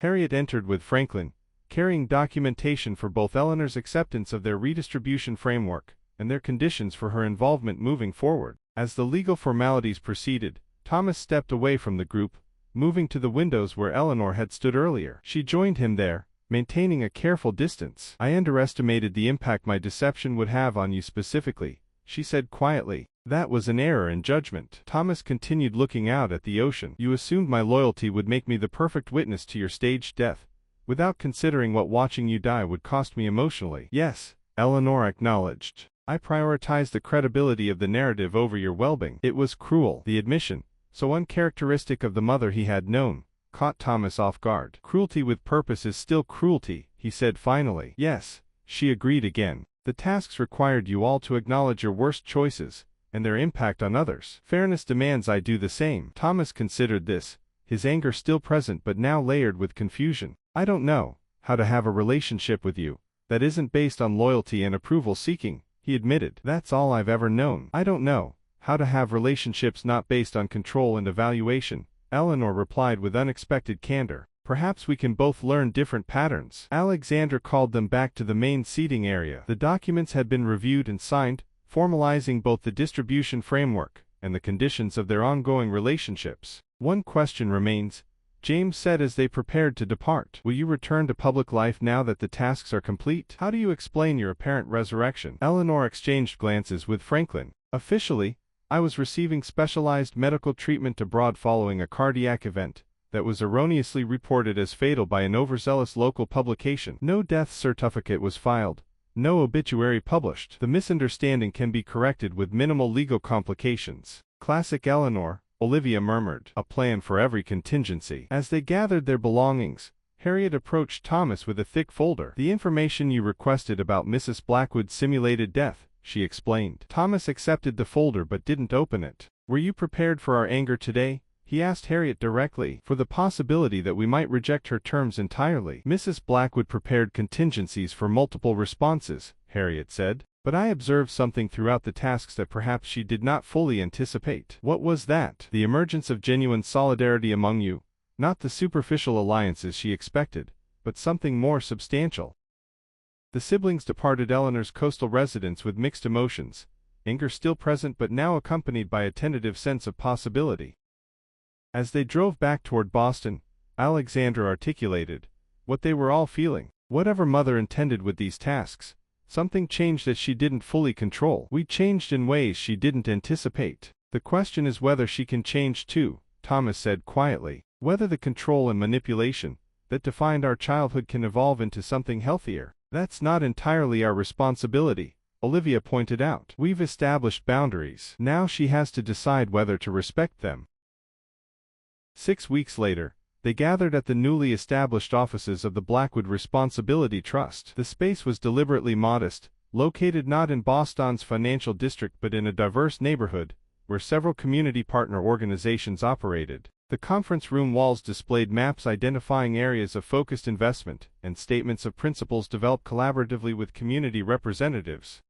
Harriet entered with Franklin, carrying documentation for both Eleanor's acceptance of their redistribution framework and their conditions for her involvement moving forward. As the legal formalities proceeded, Thomas stepped away from the group, moving to the windows where Eleanor had stood earlier. She joined him there, maintaining a careful distance. I underestimated the impact my deception would have on you specifically, she said quietly. That was an error in judgment. Thomas continued looking out at the ocean. You assumed my loyalty would make me the perfect witness to your staged death, without considering what watching you die would cost me emotionally. Yes, Eleanor acknowledged. I prioritized the credibility of the narrative over your well-being. It was cruel. The admission, so uncharacteristic of the mother he had known, caught Thomas off guard. Cruelty with purpose is still cruelty, he said finally. Yes, she agreed again. The tasks required you all to acknowledge your worst choices, and their impact on others. Fairness demands I do the same. Thomas considered this, his anger still present but now layered with confusion. I don't know how to have a relationship with you that isn't based on loyalty and approval seeking, he admitted. That's all I've ever known. I don't know how to have relationships not based on control and evaluation, Eleanor replied with unexpected candor. Perhaps we can both learn different patterns. Alexandra called them back to the main seating area. The documents had been reviewed and signed, formalizing both the distribution framework and the conditions of their ongoing relationships. One question remains, James said as they prepared to depart. Will you return to public life now that the tasks are complete? How do you explain your apparent resurrection? Eleanor exchanged glances with Franklin. Officially, I was receiving specialized medical treatment abroad following a cardiac event that was erroneously reported as fatal by an overzealous local publication. No death certificate was filed, no obituary published. The misunderstanding can be corrected with minimal legal complications. Classic Eleanor, Olivia murmured. A plan for every contingency. As they gathered their belongings, Harriet approached Thomas with a thick folder. The information you requested about Mrs. Blackwood's simulated death, she explained. Thomas accepted the folder but didn't open it. Were you prepared for our anger today? He asked Harriet directly, for the possibility that we might reject her terms entirely. Mrs. Blackwood prepared contingencies for multiple responses, Harriet said, but I observed something throughout the tasks that perhaps she did not fully anticipate. What was that? The emergence of genuine solidarity among you, not the superficial alliances she expected, but something more substantial. The siblings departed Eleanor's coastal residence with mixed emotions, anger still present but now accompanied by a tentative sense of possibility. As they drove back toward Boston, Alexandra articulated what they were all feeling. Whatever Mother intended with these tasks, something changed that she didn't fully control. We changed in ways she didn't anticipate. The question is whether she can change too, Thomas said quietly. Whether the control and manipulation that defined our childhood can evolve into something healthier. That's not entirely our responsibility, Olivia pointed out. We've established boundaries. Now she has to decide whether to respect them. 6 weeks later, they gathered at the newly established offices of the Blackwood Responsibility Trust. The space was deliberately modest, located not in Boston's financial district but in a diverse neighborhood, where several community partner organizations operated. The conference room walls displayed maps identifying areas of focused investment, and statements of principles developed collaboratively with community representatives.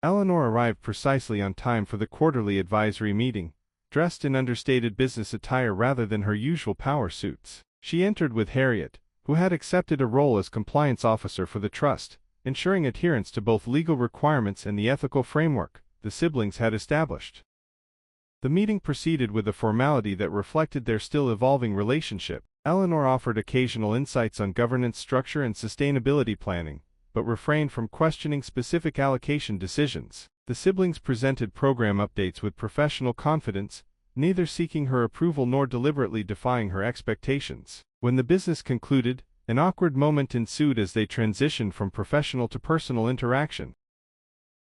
Eleanor arrived precisely on time for the quarterly advisory meeting, dressed in understated business attire rather than her usual power suits. She entered with Harriet, who had accepted a role as compliance officer for the trust, ensuring adherence to both legal requirements and the ethical framework the siblings had established. The meeting proceeded with a formality that reflected their still evolving relationship. Eleanor offered occasional insights on governance structure and sustainability planning, but refrained from questioning specific allocation decisions. The siblings presented program updates with professional confidence, neither seeking her approval nor deliberately defying her expectations. When the business concluded, an awkward moment ensued as they transitioned from professional to personal interaction.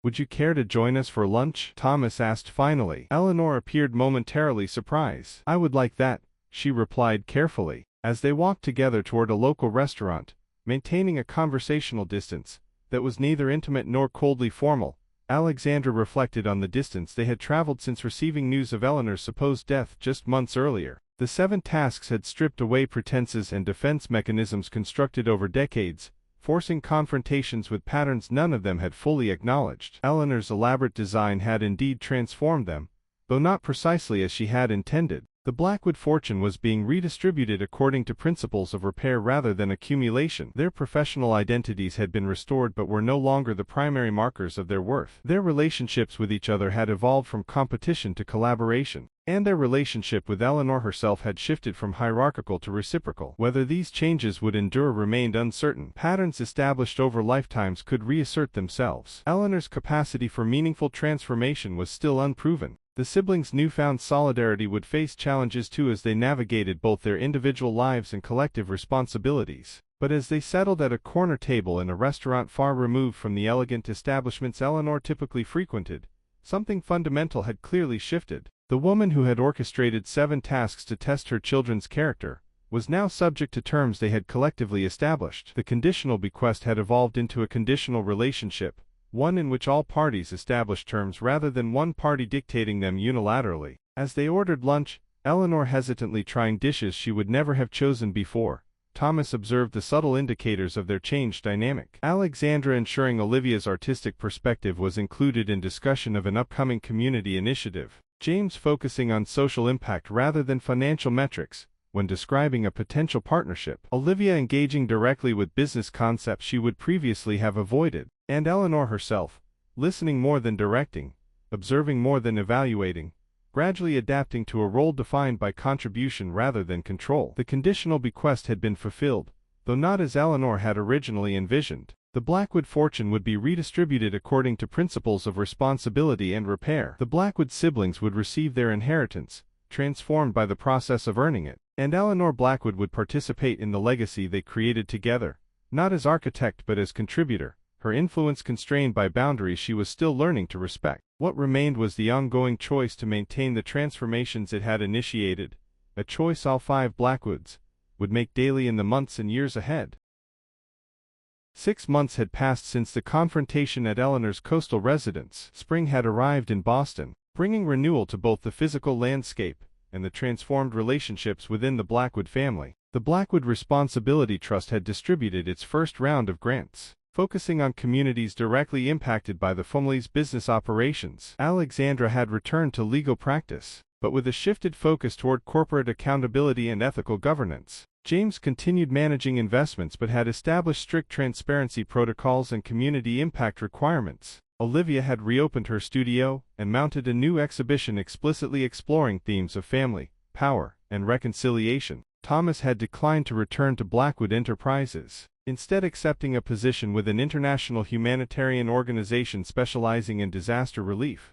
"Would you care to join us for lunch?" Thomas asked finally. Eleanor appeared momentarily surprised. "I would like that," she replied carefully. As they walked together toward a local restaurant, maintaining a conversational distance that was neither intimate nor coldly formal, Alexandra reflected on the distance they had traveled since receiving news of Eleanor's supposed death just months earlier. The 7 tasks had stripped away pretenses and defense mechanisms constructed over decades, forcing confrontations with patterns none of them had fully acknowledged. Eleanor's elaborate design had indeed transformed them, though not precisely as she had intended. The Blackwood fortune was being redistributed according to principles of repair rather than accumulation. Their professional identities had been restored but were no longer the primary markers of their worth. Their relationships with each other had evolved from competition to collaboration, and their relationship with Eleanor herself had shifted from hierarchical to reciprocal. Whether these changes would endure remained uncertain. Patterns established over lifetimes could reassert themselves. Eleanor's capacity for meaningful transformation was still unproven. The siblings' newfound solidarity would face challenges too as they navigated both their individual lives and collective responsibilities. But as they settled at a corner table in a restaurant far removed from the elegant establishments Eleanor typically frequented, something fundamental had clearly shifted. The woman who had orchestrated 7 tasks to test her children's character was now subject to terms they had collectively established. The conditional bequest had evolved into a conditional relationship, one in which all parties established terms rather than one party dictating them unilaterally. As they ordered lunch, Eleanor hesitantly trying dishes she would never have chosen before, Thomas observed the subtle indicators of their changed dynamic. Alexandra ensuring Olivia's artistic perspective was included in discussion of an upcoming community initiative. James focusing on social impact rather than financial metrics when describing a potential partnership. Olivia engaging directly with business concepts she would previously have avoided. And Eleanor herself, listening more than directing, observing more than evaluating, gradually adapting to a role defined by contribution rather than control. The conditional bequest had been fulfilled, though not as Eleanor had originally envisioned. The Blackwood fortune would be redistributed according to principles of responsibility and repair. The Blackwood siblings would receive their inheritance, transformed by the process of earning it, and Eleanor Blackwood would participate in the legacy they created together, not as architect but as contributor, her influence constrained by boundaries she was still learning to respect. What remained was the ongoing choice to maintain the transformations it had initiated, a choice all 5 Blackwoods would make daily in the months and years ahead. 6 months had passed since the confrontation at Eleanor's coastal residence. Spring had arrived in Boston, bringing renewal to both the physical landscape and the transformed relationships within the Blackwood family. The Blackwood Responsibility Trust had distributed its first round of grants, focusing on communities directly impacted by the family's business operations. Alexandra had returned to legal practice, but with a shifted focus toward corporate accountability and ethical governance. James continued managing investments but had established strict transparency protocols and community impact requirements. Olivia had reopened her studio and mounted a new exhibition explicitly exploring themes of family, power, and reconciliation. Thomas had declined to return to Blackwood Enterprises, instead accepting a position with an international humanitarian organization specializing in disaster relief.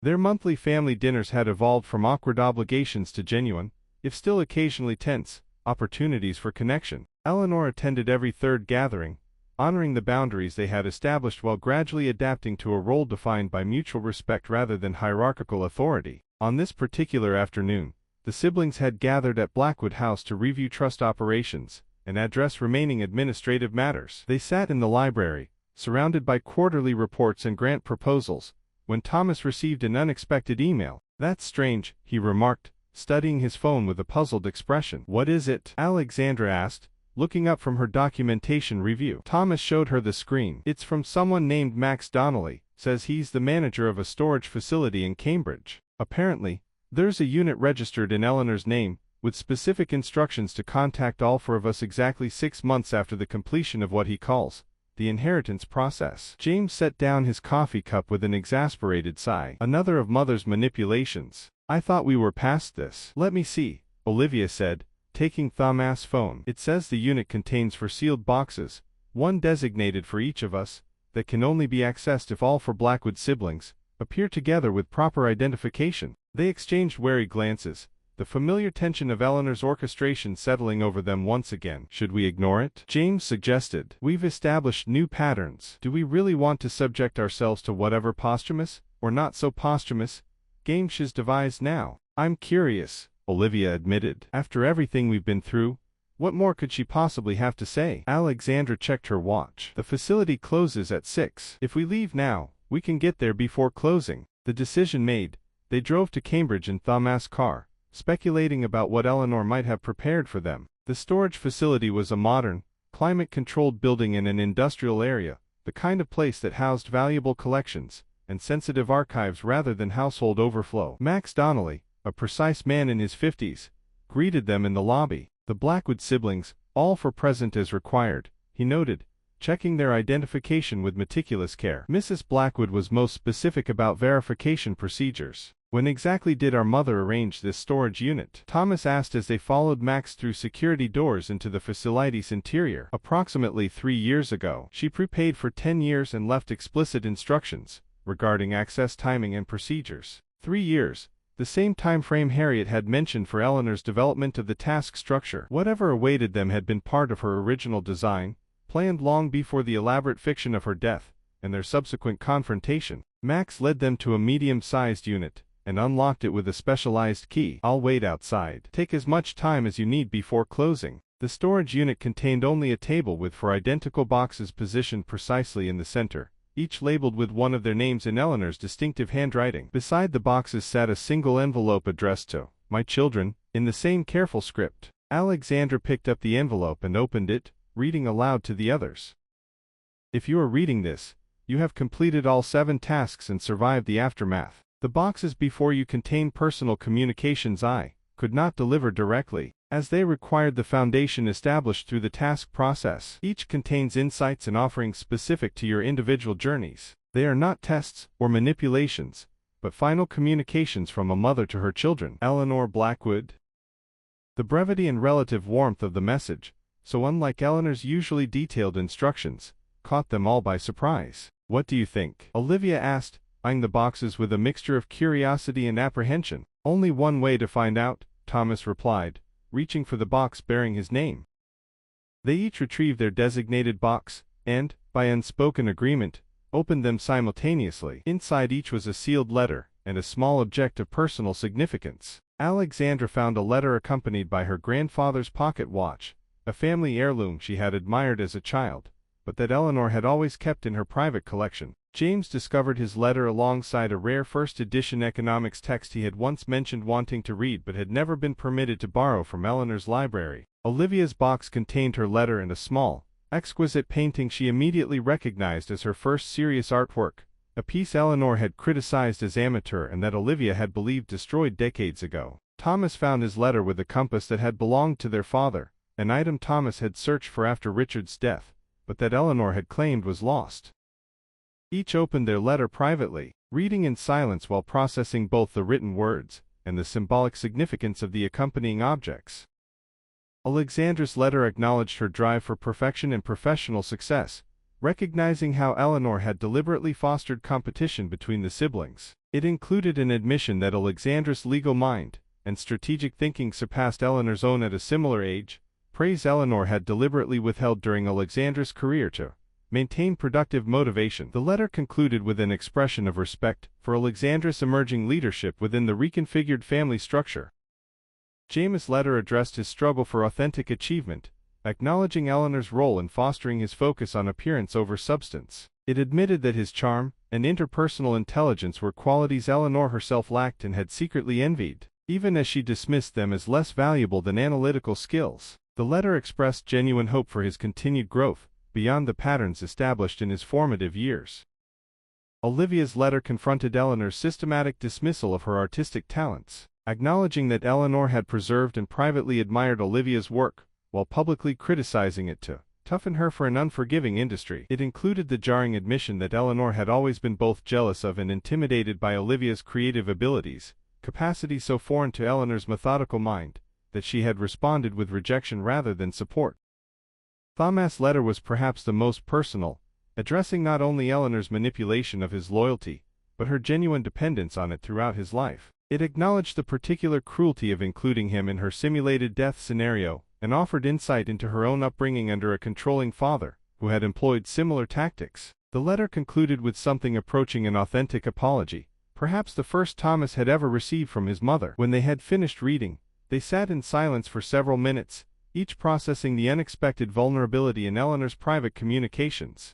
Their monthly family dinners had evolved from awkward obligations to genuine, if still occasionally tense, opportunities for connection. Eleanor attended every third gathering, honoring the boundaries they had established while gradually adapting to a role defined by mutual respect rather than hierarchical authority. On this particular afternoon, the siblings had gathered at Blackwood House to review trust operations and address remaining administrative matters. They sat in the library, surrounded by quarterly reports and grant proposals, when Thomas received an unexpected email. "That's strange," he remarked, studying his phone with a puzzled expression. "What is it?" Alexandra asked, looking up from her documentation review. Thomas showed her the screen. "It's from someone named Max Donnelly, says he's the manager of a storage facility in Cambridge. Apparently, there's a unit registered in Eleanor's name, with specific instructions to contact all four of us exactly 6 months after the completion of what he calls the inheritance process." James set down his coffee cup with an exasperated sigh. "Another of Mother's manipulations. I thought we were past this." "Let me see," Olivia said, taking Thomas' phone. "It says the unit contains 4 sealed boxes, one designated for each of us, that can only be accessed if all 4 Blackwood siblings appear together with proper identification." They exchanged wary glances, the familiar tension of Eleanor's orchestration settling over them once again. "Should we ignore it?" James suggested. "We've established new patterns. Do we really want to subject ourselves to whatever posthumous, or not so posthumous, game she's devised now?" "I'm curious," Olivia admitted. "After everything we've been through, what more could she possibly have to say?" Alexandra checked her watch. "The facility closes at 6. If we leave now, we can get there before closing." The decision made, they drove to Cambridge in Thomas' car, speculating about what Eleanor might have prepared for them. The storage facility was a modern, climate-controlled building in an industrial area, the kind of place that housed valuable collections and sensitive archives rather than household overflow. Max Donnelly, a precise man in his 50s, greeted them in the lobby. "The Blackwood siblings, all for present as required," he noted, checking their identification with meticulous care. Mrs. Blackwood was most specific about verification procedures. "When exactly did our mother arrange this storage unit?" Thomas asked as they followed Max through security doors into the facility's interior. "Approximately 3 years ago. She prepaid for 10 years and left explicit instructions regarding access timing and procedures." 3 years. The same time frame Harriet had mentioned for Eleanor's development of the task structure. Whatever awaited them had been part of her original design, planned long before the elaborate fiction of her death and their subsequent confrontation. Max led them to a medium-sized unit and unlocked it with a specialized key. "I'll wait outside. Take as much time as you need before closing." The storage unit contained only a table with 4 identical boxes positioned precisely in the center, each labeled with one of their names in Eleanor's distinctive handwriting. Beside the boxes sat a single envelope addressed to "My children," in the same careful script. Alexandra picked up the envelope and opened it, reading aloud to the others. "If you are reading this, you have completed all 7 tasks and survived the aftermath. The boxes before you contain personal communications I could not deliver directly, as they required the foundation established through the task process. Each contains insights and offerings specific to your individual journeys. They are not tests or manipulations, but final communications from a mother to her children." Eleanor Blackwood. The brevity and relative warmth of the message, so unlike Eleanor's usually detailed instructions, caught them all by surprise. "What do you think?" Olivia asked, eyeing the boxes with a mixture of curiosity and apprehension. "Only one way to find out," Thomas replied, reaching for the box bearing his name. They each retrieved their designated box, and, by unspoken agreement, opened them simultaneously. Inside each was a sealed letter, and a small object of personal significance. Alexandra found a letter accompanied by her grandfather's pocket watch, a family heirloom she had admired as a child, but that Eleanor had always kept in her private collection. James discovered his letter alongside a rare first-edition economics text he had once mentioned wanting to read but had never been permitted to borrow from Eleanor's library. Olivia's box contained her letter and a small, exquisite painting she immediately recognized as her first serious artwork, a piece Eleanor had criticized as amateur and that Olivia had believed destroyed decades ago. Thomas found his letter with a compass that had belonged to their father, an item Thomas had searched for after Richard's death, but that Eleanor had claimed was lost. Each opened their letter privately, reading in silence while processing both the written words and the symbolic significance of the accompanying objects. Alexandra's letter acknowledged her drive for perfection and professional success, recognizing how Eleanor had deliberately fostered competition between the siblings. It included an admission that Alexandra's legal mind and strategic thinking surpassed Eleanor's own at a similar age, praise Eleanor had deliberately withheld during Alexandra's career to maintain productive motivation. The letter concluded with an expression of respect for Alexandra's emerging leadership within the reconfigured family structure. James' letter addressed his struggle for authentic achievement, acknowledging Eleanor's role in fostering his focus on appearance over substance. It admitted that his charm and interpersonal intelligence were qualities Eleanor herself lacked and had secretly envied. even as she dismissed them as less valuable than analytical skills. The letter expressed genuine hope for his continued growth, beyond the patterns established in his formative years. Olivia's letter confronted Eleanor's systematic dismissal of her artistic talents, acknowledging that Eleanor had preserved and privately admired Olivia's work, while publicly criticizing it to toughen her for an unforgiving industry. It included the jarring admission that Eleanor had always been both jealous of and intimidated by Olivia's creative abilities, capacity so foreign to Eleanor's methodical mind, that she had responded with rejection rather than support. Thomas' letter was perhaps the most personal, addressing not only Eleanor's manipulation of his loyalty, but her genuine dependence on it throughout his life. It acknowledged the particular cruelty of including him in her simulated death scenario, and offered insight into her own upbringing under a controlling father, who had employed similar tactics. The letter concluded with something approaching an authentic apology, perhaps the first Thomas had ever received from his mother. When they had finished reading, they sat in silence for several minutes, each processing the unexpected vulnerability in Eleanor's private communications.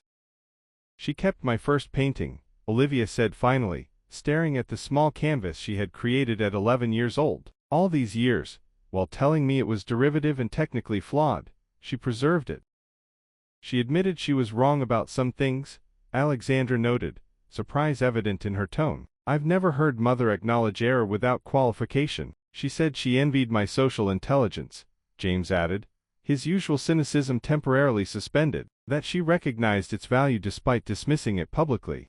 "She kept my first painting," Olivia said finally, staring at the small canvas she had created at 11 years old. "All these years, while telling me it was derivative and technically flawed, she preserved it." She admitted she was wrong about some things, Alexandra noted, surprise evident in her tone. "I've never heard Mother acknowledge error without qualification." "She said she envied my social intelligence," James added, his usual cynicism temporarily suspended, "that she recognized its value despite dismissing it publicly."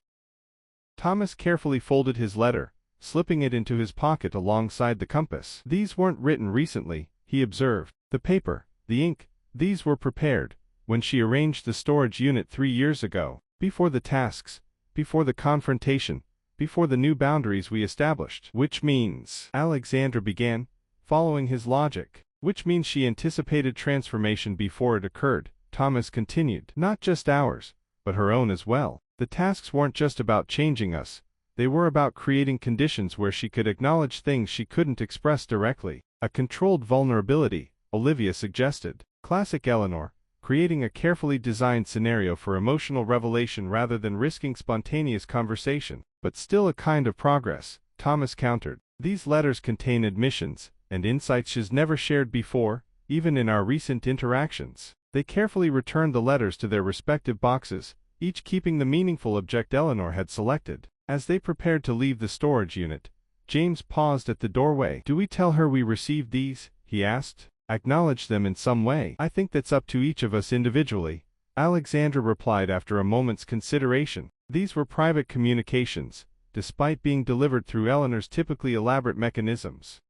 Thomas carefully folded his letter, slipping it into his pocket alongside the compass. "These weren't written recently," he observed. "The paper, the ink, these were prepared when she arranged the storage unit 3 years ago, before the tasks, before the confrontation, before the new boundaries we established." "Which means," Alexandra began, following his logic. "Which means she anticipated transformation before it occurred," Thomas continued. "Not just ours, but her own as well. The tasks weren't just about changing us, they were about creating conditions where she could acknowledge things she couldn't express directly." "A controlled vulnerability," Olivia suggested. "Classic Eleanor, creating a carefully designed scenario for emotional revelation rather than risking spontaneous conversation. But still a kind of progress," Thomas countered. "These letters contain admissions and insights she's never shared before, even in our recent interactions." They carefully returned the letters to their respective boxes, each keeping the meaningful object Eleanor had selected. As they prepared to leave the storage unit, James paused at the doorway. "Do we tell her we received these?" he asked. "Acknowledge them in some way?" "I think that's up to each of us individually," Alexandra replied after a moment's consideration. These were private communications, despite being delivered through Eleanor's typically elaborate mechanisms.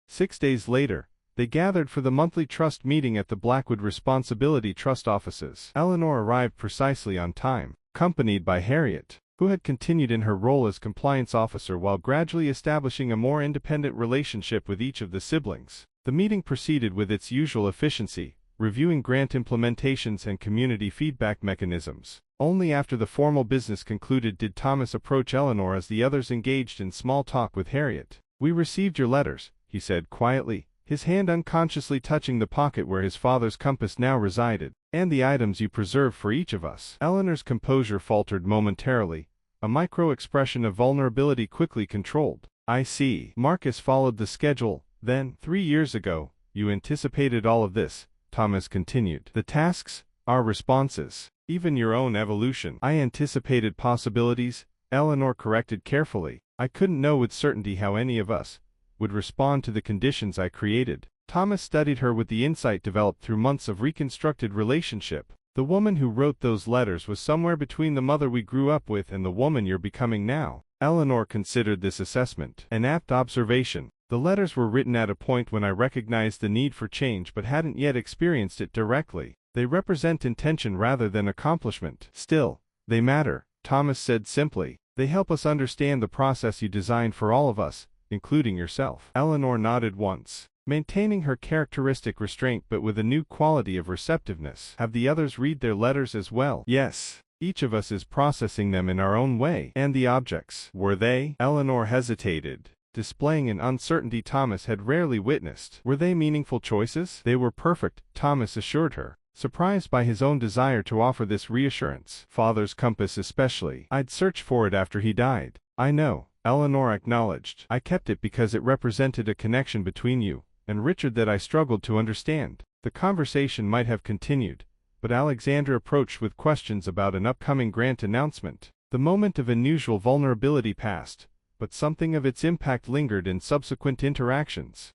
6 days later, they gathered for the monthly trust meeting at the Blackwood Responsibility Trust offices. Eleanor arrived precisely on time, accompanied by Harriet, who had continued in her role as compliance officer while gradually establishing a more independent relationship with each of the siblings. The meeting proceeded with its usual efficiency, reviewing grant implementations and community feedback mechanisms. Only after the formal business concluded did Thomas approach Eleanor as the others engaged in small talk with Harriet. "We received your letters," he said quietly, his hand unconsciously touching the pocket where his father's compass now resided, "and the items you preserved for each of us." Eleanor's composure faltered momentarily, a micro-expression of vulnerability quickly controlled. "I see." Marcus followed the schedule, then, 3 years ago, you anticipated all of this, Thomas continued. "The tasks, our responses, even your own evolution." "I anticipated possibilities," Eleanor corrected carefully. "I couldn't know with certainty how any of us would respond to the conditions I created." Thomas studied her with the insight developed through months of reconstructed relationship. "The woman who wrote those letters was somewhere between the mother we grew up with and the woman you're becoming now." Eleanor considered this assessment an apt observation. "The letters were written at a point when I recognized the need for change but hadn't yet experienced it directly. They represent intention rather than accomplishment." "Still, they matter," Thomas said simply. "They help us understand the process you designed for all of us, including yourself." Eleanor nodded once, maintaining her characteristic restraint but with a new quality of receptiveness. "Have the others read their letters as well?" "Yes. Each of us is processing them in our own way." "And the objects, were they?" Eleanor hesitated, displaying an uncertainty Thomas had rarely witnessed. "Were they meaningful choices?" "They were perfect," Thomas assured her, surprised by his own desire to offer this reassurance. "Father's compass especially. I'd search for it after he died." "I know," Eleanor acknowledged. I kept it because it represented a connection between you and Richard that I struggled to understand. The conversation might have continued, but Alexandra approached with questions about an upcoming grant announcement. The moment of unusual vulnerability passed, but something of its impact lingered in subsequent interactions.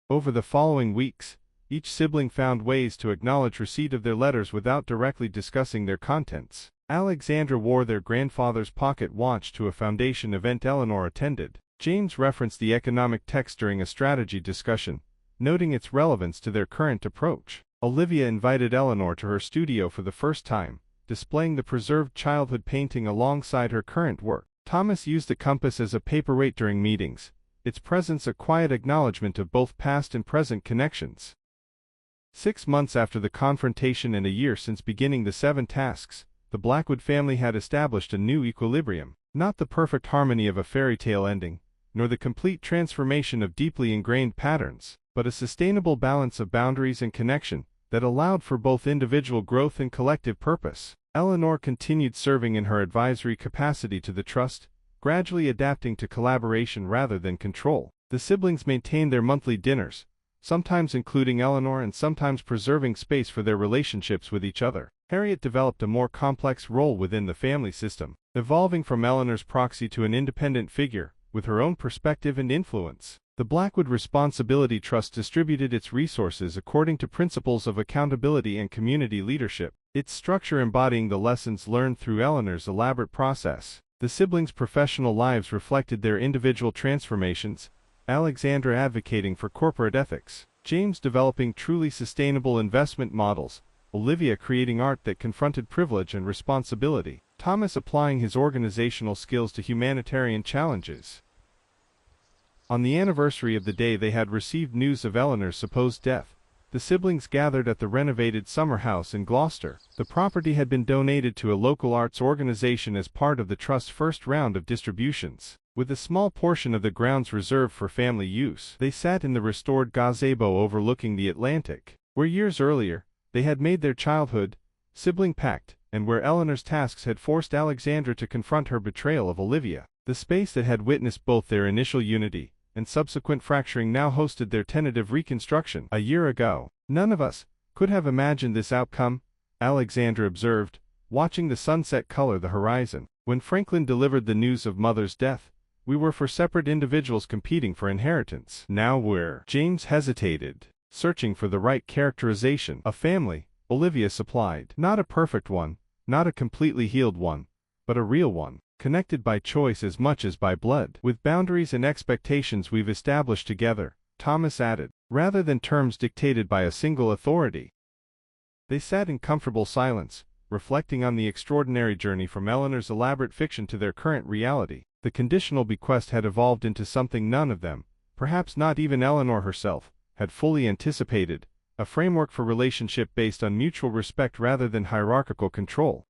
Over the following weeks, each sibling found ways to acknowledge receipt of their letters without directly discussing their contents. Alexandra wore their grandfather's pocket watch to a foundation event Eleanor attended. James referenced the economic text during a strategy discussion, noting its relevance to their current approach. Olivia invited Eleanor to her studio for the first time, displaying the preserved childhood painting alongside her current work. Thomas used the compass as a paperweight during meetings, its presence a quiet acknowledgement of both past and present connections. 6 months after the confrontation and a year since beginning the 7 tasks, the Blackwood family had established a new equilibrium. Not the perfect harmony of a fairy tale ending, nor the complete transformation of deeply ingrained patterns, but a sustainable balance of boundaries and connection that allowed for both individual growth and collective purpose. Eleanor continued serving in her advisory capacity to the trust, gradually adapting to collaboration rather than control. The siblings maintained their monthly dinners, sometimes including Eleanor and sometimes preserving space for their relationships with each other. Harriet developed a more complex role within the family system, evolving from Eleanor's proxy to an independent figure, with her own perspective and influence. The Blackwood Responsibility Trust distributed its resources according to principles of accountability and community leadership, its structure embodying the lessons learned through Eleanor's elaborate process. The siblings' professional lives reflected their individual transformations, Alexandra advocating for corporate ethics, James developing truly sustainable investment models, Olivia creating art that confronted privilege and responsibility, Thomas applying his organizational skills to humanitarian challenges. On the anniversary of the day they had received news of Eleanor's supposed death, the siblings gathered at the renovated summer house in Gloucester. The property had been donated to a local arts organization as part of the trust's first round of distributions, with a small portion of the grounds reserved for family use. They sat in the restored gazebo overlooking the Atlantic, where years earlier, they had made their childhood, sibling pact, and where Eleanor's tasks had forced Alexandra to confront her betrayal of Olivia. The space that had witnessed both their initial unity and subsequent fracturing now hosted their tentative reconstruction. A year ago, none of us could have imagined this outcome, Alexandra observed, watching the sunset color the horizon. When Franklin delivered the news of Mother's death, we were for separate individuals competing for inheritance. Now we're. James hesitated, searching for the right characterization. A family, Olivia supplied. Not a perfect one, not a completely healed one, but a real one, connected by choice as much as by blood. With boundaries and expectations we've established together, Thomas added, rather than terms dictated by a single authority. They sat in comfortable silence, reflecting on the extraordinary journey from Eleanor's elaborate fiction to their current reality. The conditional bequest had evolved into something none of them, perhaps not even Eleanor herself, had fully anticipated, a framework for relationship based on mutual respect rather than hierarchical control.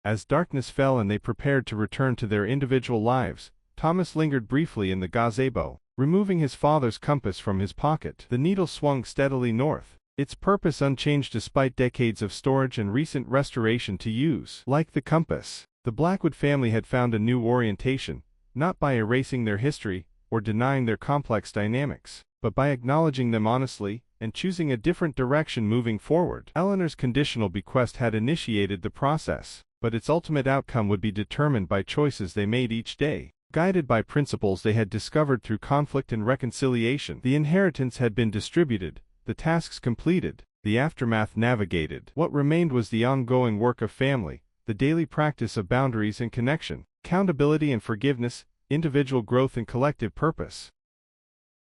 As darkness fell and they prepared to return to their individual lives, Thomas lingered briefly in the gazebo, removing his father's compass from his pocket. The needle swung steadily north, its purpose unchanged despite decades of storage and recent restoration to use. Like the compass, the Blackwood family had found a new orientation, not by erasing their history or denying their complex dynamics, but by acknowledging them honestly and choosing a different direction moving forward. Eleanor's conditional bequest had initiated the process, but its ultimate outcome would be determined by choices they made each day, guided by principles they had discovered through conflict and reconciliation. The inheritance had been distributed, the tasks completed, the aftermath navigated. What remained was the ongoing work of family, the daily practice of boundaries and connection, accountability and forgiveness, individual growth and collective purpose.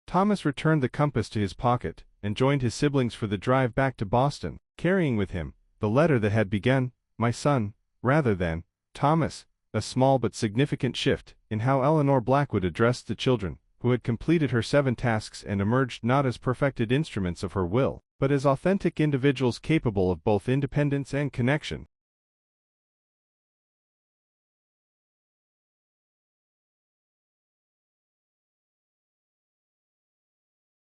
Thomas returned the compass to his pocket and joined his siblings for the drive back to Boston, carrying with him the letter that had begun, "My son," rather than "Thomas," a small but significant shift in how Eleanor Blackwood addressed the children, who had completed her 7 tasks and emerged not as perfected instruments of her will, but as authentic individuals capable of both independence and connection.